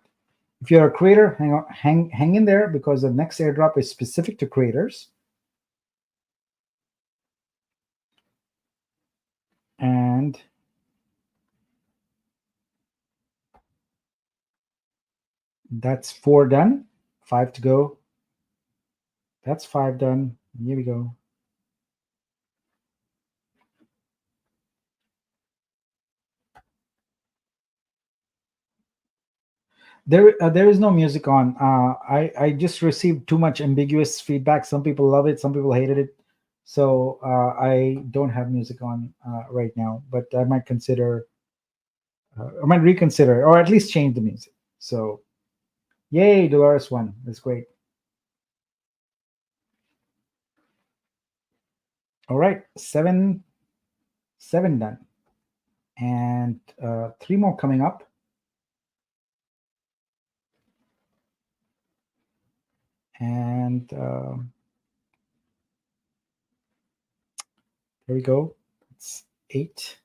If you're a creator, hang in there, because the next airdrop is specific to creators. And that's 4 done, 5 to go. That's 5 done. Here we go. There is no music on. I just received too much ambiguous feedback. Some people love it, some people hated it. So I don't have music on right now, but I might consider, I might reconsider, or at least change the music. So yay, Dolores won. That's great. All right, 7 done, and 3 more coming up. And there we go. It's 8.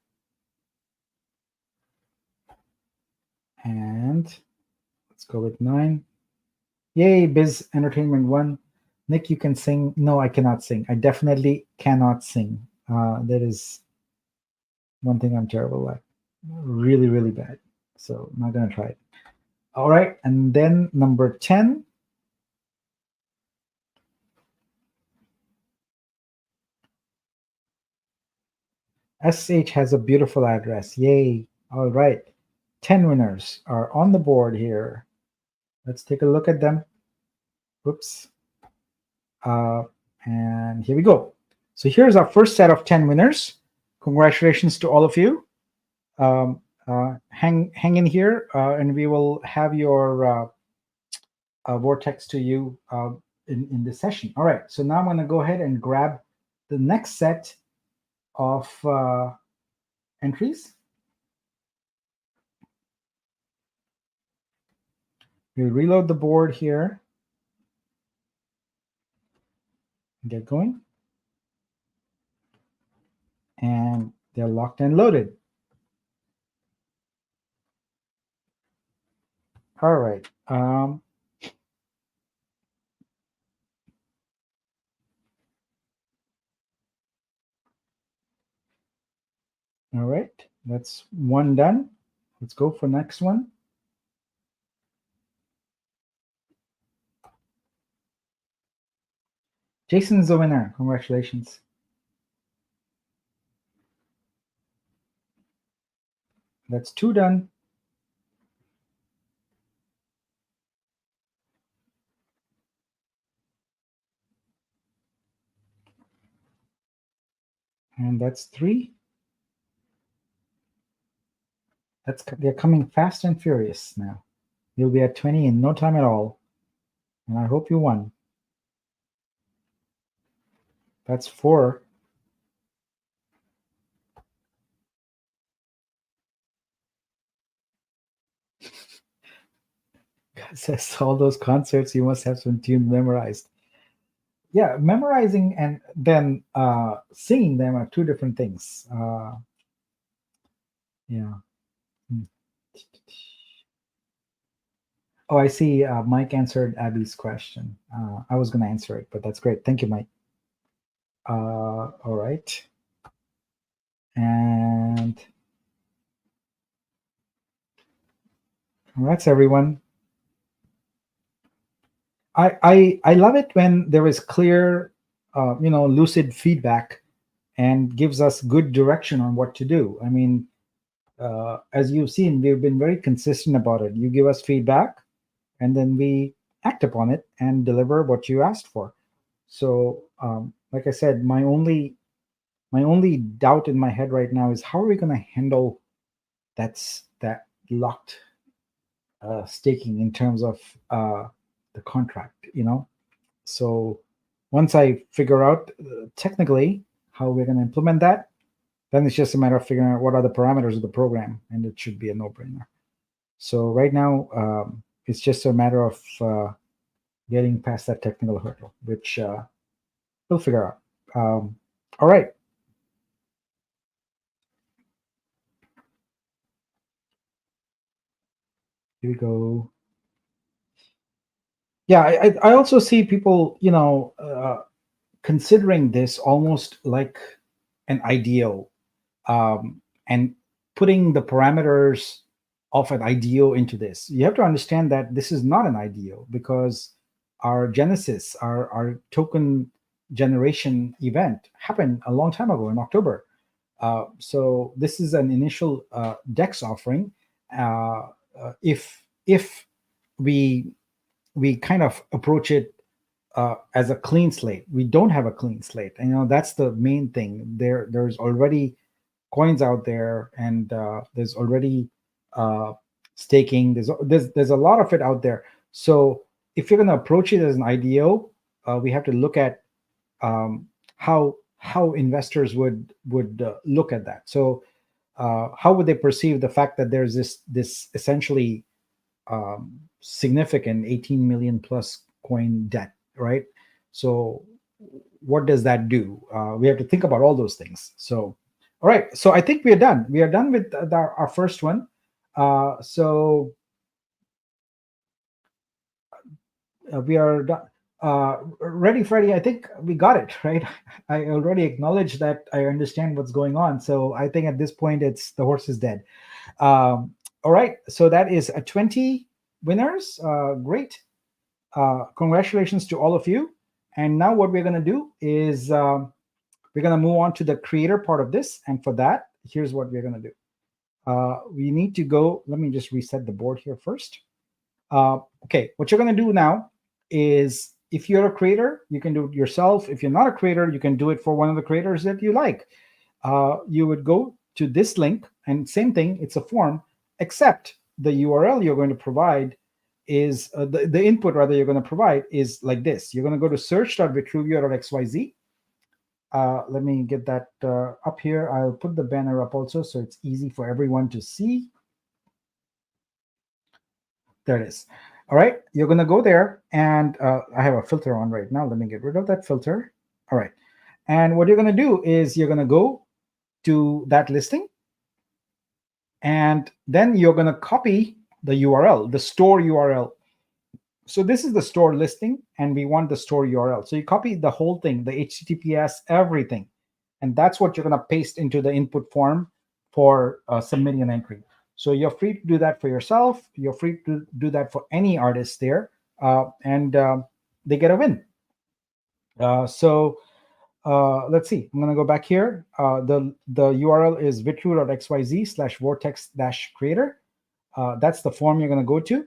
And let's go with 9. Yay, Biz Entertainment 1. Nick, you can sing. No, I cannot sing. I definitely cannot sing. That is one thing I'm terrible at. Really, really bad. So I'm not going to try it. All right. And then number 10. SH has a beautiful address. Yay. All right. 10 winners are on the board here. Let's take a look at them. Whoops. And here we go. So here's our first set of 10 winners. Congratulations to all of you. Hang in here, and we will have your Vortex to you in this session. All right. So now I'm going to go ahead and grab the next set of entries. We reload the board here. Get going. And they're locked and loaded. All right. All right. That's 1 done. Let's go for next one. Jason's the winner. Congratulations. That's 2 done. And that's 3. They're coming fast and furious now. You'll be at 20 in no time at all. And I hope you won. That's 4. Says all those concerts, you must have some tunes memorized. Yeah, memorizing and then singing them are 2 different things. Yeah. Oh, I see. Mike answered Abby's question. I was going to answer it, but that's great. Thank you, Mike. All right. And that's everyone. I love it when there is clear, lucid feedback and gives us good direction on what to do. I mean, as you've seen, we've been very consistent about it. You give us feedback, and then we act upon it and deliver what you asked for. So, like I said, my only doubt in my head right now is how are we going to handle that locked staking in terms of the contract, So once I figure out technically how we're going to implement that, then it's just a matter of figuring out what are the parameters of the program, and it should be a no-brainer. So right now, it's just a matter of getting past that technical hurdle, which we'll figure out. All right. Here we go. Yeah, I also see people, considering this almost like an IDO, and putting the parameters of an IDO into this. You have to understand that this is not an IDO, because our genesis, our token generation event happened a long time ago in October. So this is an initial DEX offering. If we kind of approach it as a clean slate, we don't have a clean slate, and that's the main thing. There's already coins out there, and there's already staking. There's a lot of it out there. So if you're going to approach it as an IDO, we have to look at how investors would look at that. So how would they perceive the fact that there's this essentially significant 18 million plus coin debt, right? So what does that do? We have to think about all those things. So all right, so I think we are done. We are done with our first one. So we are done. Ready, Freddie? I think we got it, right? I already acknowledged that I understand what's going on. So I think at this point, it's the horse is dead. All right, so that is a 20 winners. Great. Congratulations to all of you. And now what we're going to do is we're going to move on to the creator part of this. And for that, here's what we're going to do. We need to go. Let me just reset the board here first. Okay, what you're going to do now is, if you're a creator, you can do it yourself. If you're not a creator, you can do it for one of the creators that you like. You would go to this link, and same thing, it's a form, except the URL you're going to provide is the input rather you're going to provide is like this. You're going to go to search.vitruvio.xyz. Let me get that up here. I'll put the banner up also, so it's easy for everyone to see. There it is. All right, you're going to go there, and I have a filter on right now. Let me get rid of that filter. All right, and what you're going to do is you're going to go to that listing, and then you're going to copy the URL, the store URL. So this is the store listing, and we want the store URL. So you copy the whole thing, the HTTPS, everything, and that's what you're going to paste into the input form for submitting an entry. So you're free to do that for yourself. You're free to do that for any artist there, and they get a win. So let's see. I'm going to go back here. The URL is vitru.xyz/vortex-creator. That's the form you're going to go to.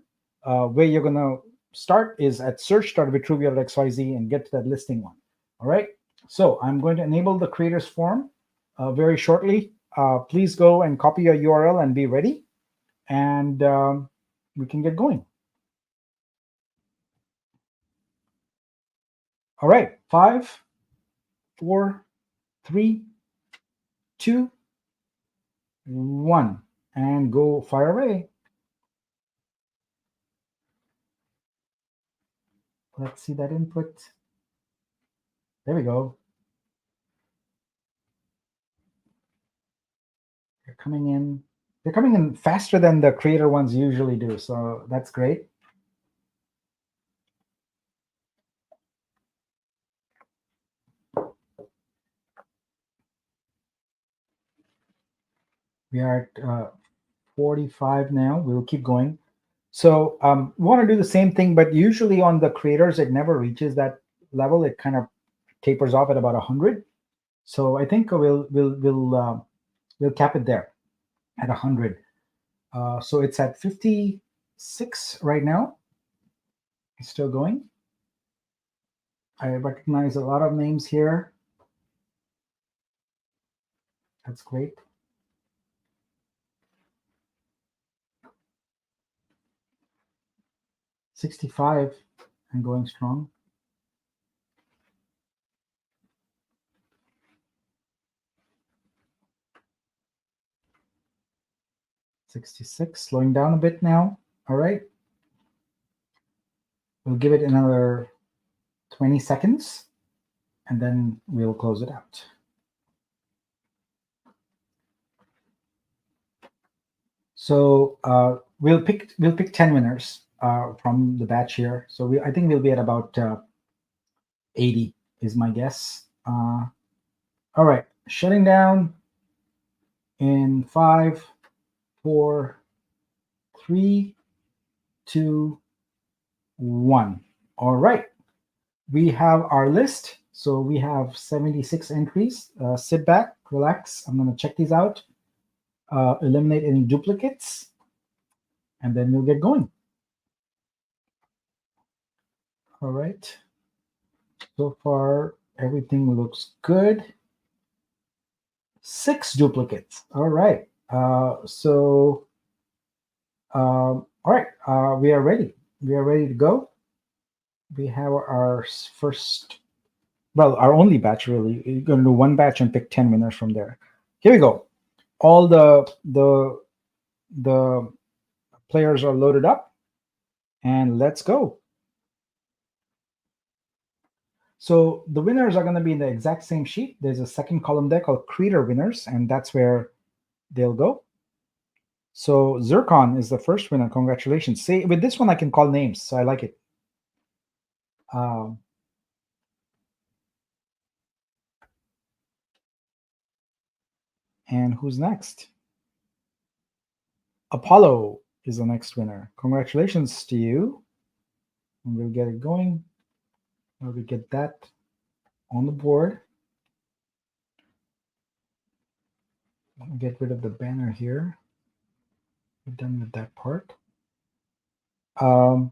Where you're going to start is at search.vitruvio.xyz and get to that listing one. All right. So I'm going to enable the creators form very shortly. Please go and copy your URL and be ready, and we can get going. All right. 5, 4, 3, 2, 1, and go fire away. Let's see that input. There we go. They're coming in. They're coming in faster than the creator ones usually do, so that's great. We are at 45 now. We'll keep going. So we want to do the same thing, but usually on the creators, it never reaches that level. It kind of tapers off at about 100. So I think we'll cap it there at 100. So it's at 56 right now. It's still going. I recognize a lot of names here. That's great. 65. and going strong. $66, slowing down a bit now. All right. We'll give it another 20 seconds and then we'll close it out. So we'll pick 10 winners from the batch here. So I think we'll be at about 80 is my guess. All right, shutting down in 5, 4, 3, 2, 1. All right, we have our list. So we have 76 entries. Sit back, relax. I'm going to check these out, eliminate any duplicates, and then we'll get going. All right. So far, everything looks good. 6 duplicates. All right. All right. We are ready. We are ready to go. We have our first, well, our only batch really. We're going to do one batch and pick 10 winners from there. Here we go. All the players are loaded up, and let's go. So the winners are going to be in the exact same sheet. There's a second column there called Creator Winners, and that's where they'll go. So Zircon is the first winner. Congratulations. See, with this one, I can call names, so I like it. And who's next? Apollo is the next winner. Congratulations to you. And we'll get it going. We'll get that on the board. Get rid of the banner here. We're done with that part. And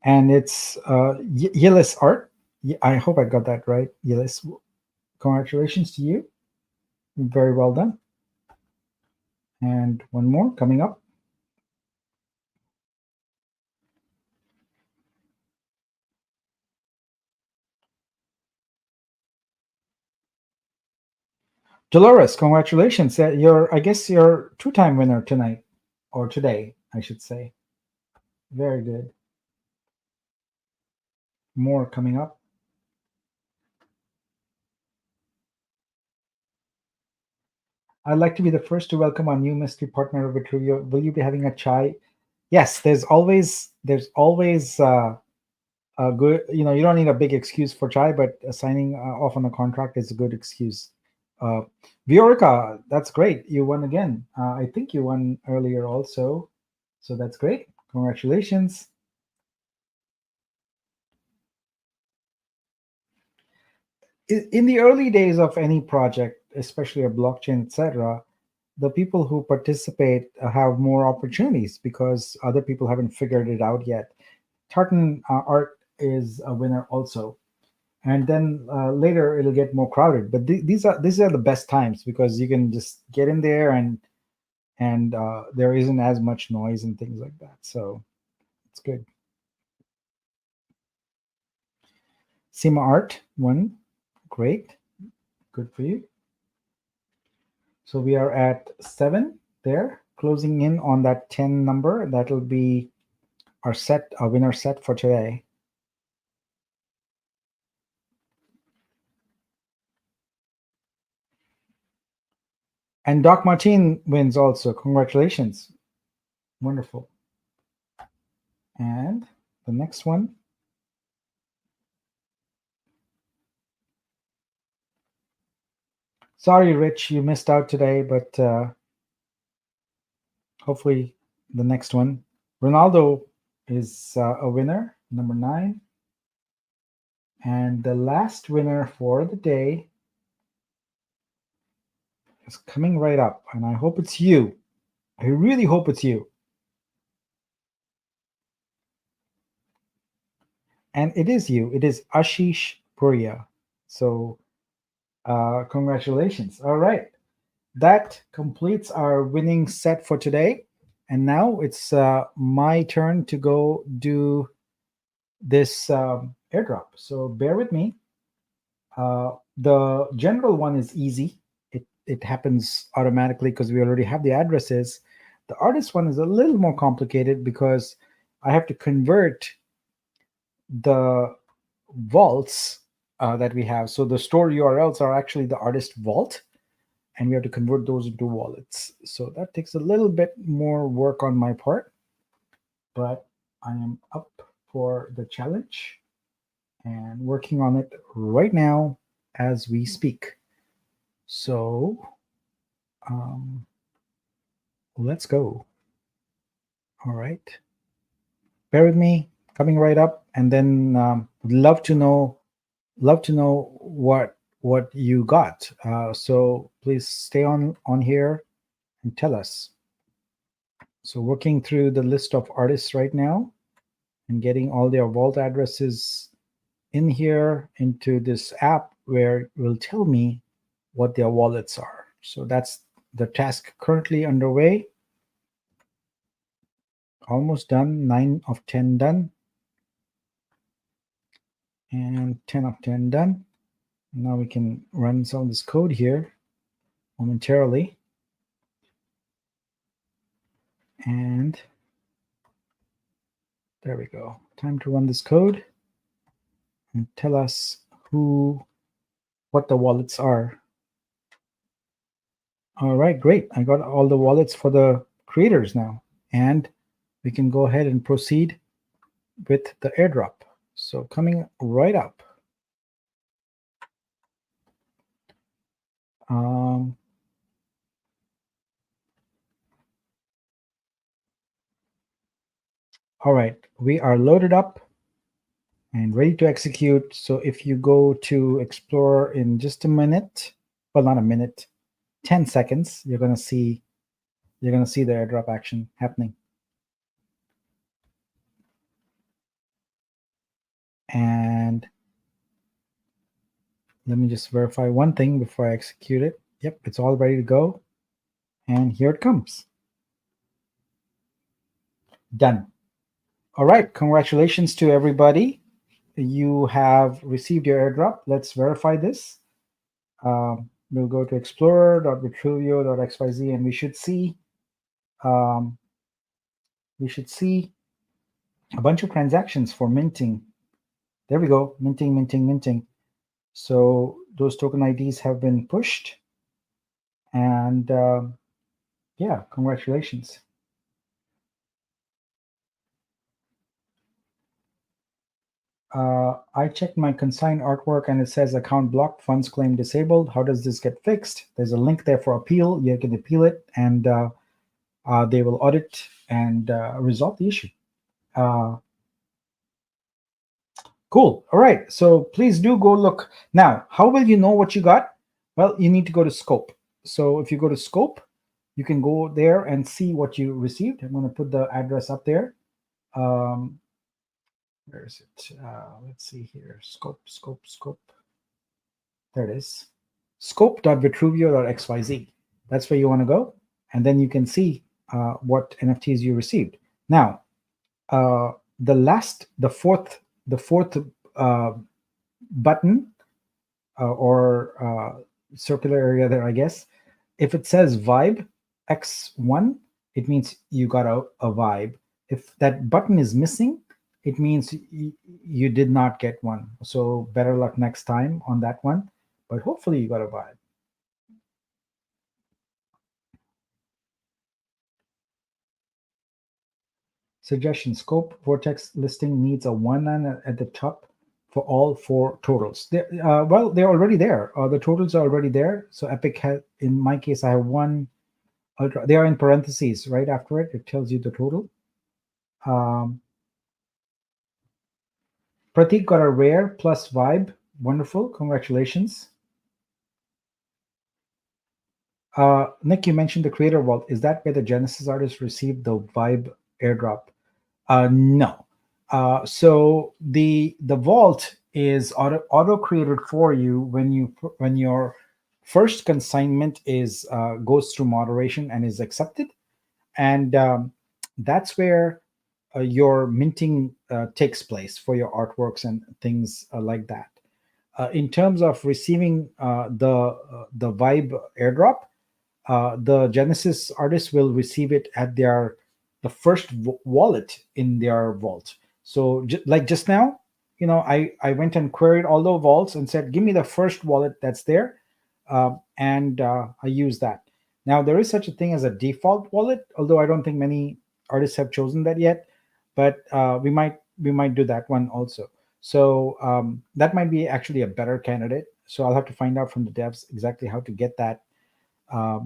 it's Yillis Art. I hope I got that right. Yillis, congratulations to you. Very well done. And one more coming up. Dolores, congratulations. I guess you're 2-time winner tonight, or today, I should say. Very good. More coming up. I'd like to be the first to welcome our new mystery partner over Trivia. Will you be having a chai? Yes, there's always a good, you don't need a big excuse for chai, but signing off on a contract is a good excuse. Viorica, that's great. You won again. I think you won earlier also. So that's great. Congratulations. In the early days of any project, especially a blockchain, etc., the people who participate have more opportunities because other people haven't figured it out yet. Tartan Art is a winner also, and then later it'll get more crowded. But these are the best times because you can just get in there and there isn't as much noise and things like that. So it's good. Sima Art won. Great. Good for you. So we are at 7 there, closing in on that 10 number. That'll be our winner set for today. And Doc Martin wins also. Congratulations. Wonderful. And the next one. Sorry, Rich, you missed out today, but hopefully the next one. Ronaldo is a winner, number 9. And the last winner for the day is coming right up, and I hope it's you. I really hope it's you. And it is you. It is Ashish Puria. So congratulations. All right. That completes our winning set for today. And now it's my turn to go do this airdrop. So bear with me. The general one is easy. It happens automatically because we already have the addresses. The artist one is a little more complicated because I have to convert the vaults that we have. So the store URLs are actually the artist vault, and we have to convert those into wallets. So that takes a little bit more work on my part, but I am up for the challenge and working on it right now as we speak. So let's go. All right. Bear with me, coming right up, and then would love to know what you got. So please stay on here and tell us. So working through the list of artists right now and getting all their vault addresses in here into this app where it will tell me what their wallets are. So that's the task currently underway. Almost done, 9 of 10 done, and 10 of 10 done. Now we can run some of this code here momentarily. And there we go. Time to run this code and tell us what the wallets are. All right, great. I got all the wallets for the creators now. And we can go ahead and proceed with the airdrop. So coming right up. All right, we are loaded up and ready to execute. So if you go to Explorer in just a minute, well, not a minute, 10 seconds, you're gonna see the airdrop action happening. And let me just verify one thing before I execute it. Yep, it's all ready to go. And here it comes. Done. All right, congratulations to everybody. You have received your airdrop. Let's verify this. We'll go to explorer.vitruvio.xyz and we should see a bunch of transactions for minting. There we go, minting. So those token IDs have been pushed, and yeah, congratulations. I checked my consigned artwork and it says account blocked, funds claim disabled. How does this get fixed? There's a link there for appeal. You can appeal it, and they will audit and resolve the issue. Cool. All right. So please do go look. Now, how will you know what you got? Well, you need to go to scope. So if you go to scope, you can go there and see what you received. I'm going to put the address up there. Where is it? Let's see here. Scope. There it is. Scope.vitruvio.xyz. That's where you want to go. And then you can see what NFTs you received. Now, the fourth button or circular area there, I guess, if it says vibe X1, it means you got a vibe. If that button is missing, it means you did not get one. So better luck next time on that one, but hopefully you got a vibe. Suggestion: scope Vortex listing needs a 1 at the top for all 4 totals. Well, they're already there. The totals are already there. So Epic has, in my case, I have 1 ultra. They are in parentheses right after it. It tells you the total. Pratik got a rare plus vibe. Wonderful. Congratulations. Nick, you mentioned the creator vault. Is that where the Genesis artist received the vibe airdrop? No. So the vault is auto created for you when your first consignment is goes through moderation and is accepted, and that's where your minting takes place for your artworks and things like that. In terms of receiving the Vibe airdrop, the Genesis artists will receive it at their the first wallet in their vault. So like just now, I went and queried all the vaults and said, give me the first wallet that's there, and I use that. Now there is such a thing as a default wallet, although I don't think many artists have chosen that yet, but we might do that one also. So that might be actually a better candidate. So I'll have to find out from the devs exactly how to get that,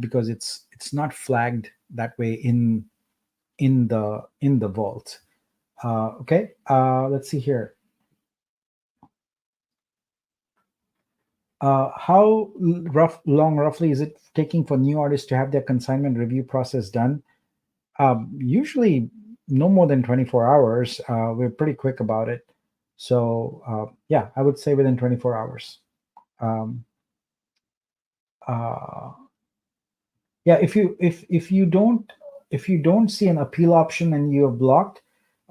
because it's not flagged that way in the vault. Okay, let's see here. How long roughly is it taking for new artists to have their consignment review process done? Usually no more than 24 hours. We're pretty quick about it. So yeah, I would say within 24 hours. Um, uh, yeah, if you don't see an appeal option and you have blocked,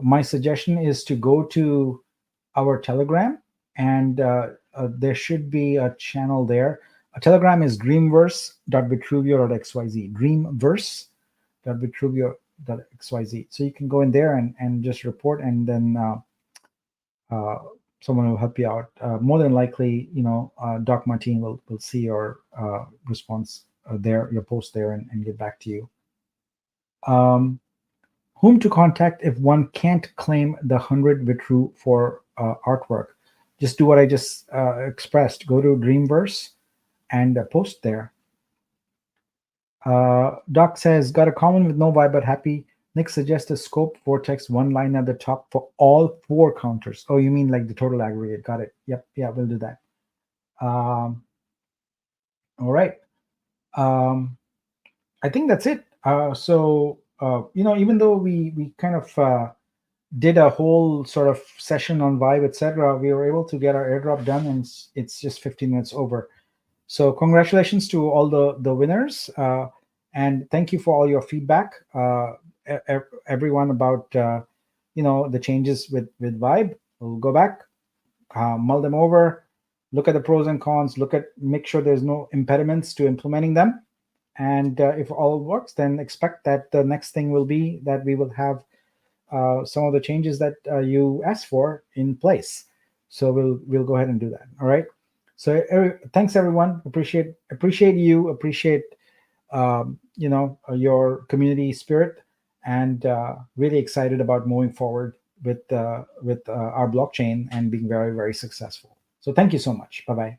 my suggestion is to go to our Telegram, and there should be a channel there. A Telegram is dreamverse.vitruvio.xyz, dreamverse.vitruvio.xyz. So you can go in there and just report, and then someone will help you out. More than likely, Doc Martin will see your response there, your post there, and get back to you. Whom to contact if one can't claim the 100 Vitru for artwork? Just do what I just expressed. Go to Dreamverse and post there. Doc says, got a comment with no vibe but happy. Nick suggests a scope vortex one line at the top for all 4 counters. Oh, you mean like the total aggregate? Got it. Yep. Yeah, we'll do that. All right. I think that's it. So even though we kind of did a whole sort of session on Vibe, etc., we were able to get our airdrop done, and it's just 15 minutes over. So congratulations to all the winners, and thank you for all your feedback, everyone, about the changes with Vibe. We'll go back, mull them over, look at the pros and cons, make sure there's no impediments to implementing them, and if all works, then expect that the next thing will be that we will have some of the changes that you asked for in place. So we'll go ahead and do that. All right. So thanks everyone. Appreciate you. Appreciate your community spirit, and really excited about moving forward with our blockchain and being very, very successful. So thank you so much. Bye bye.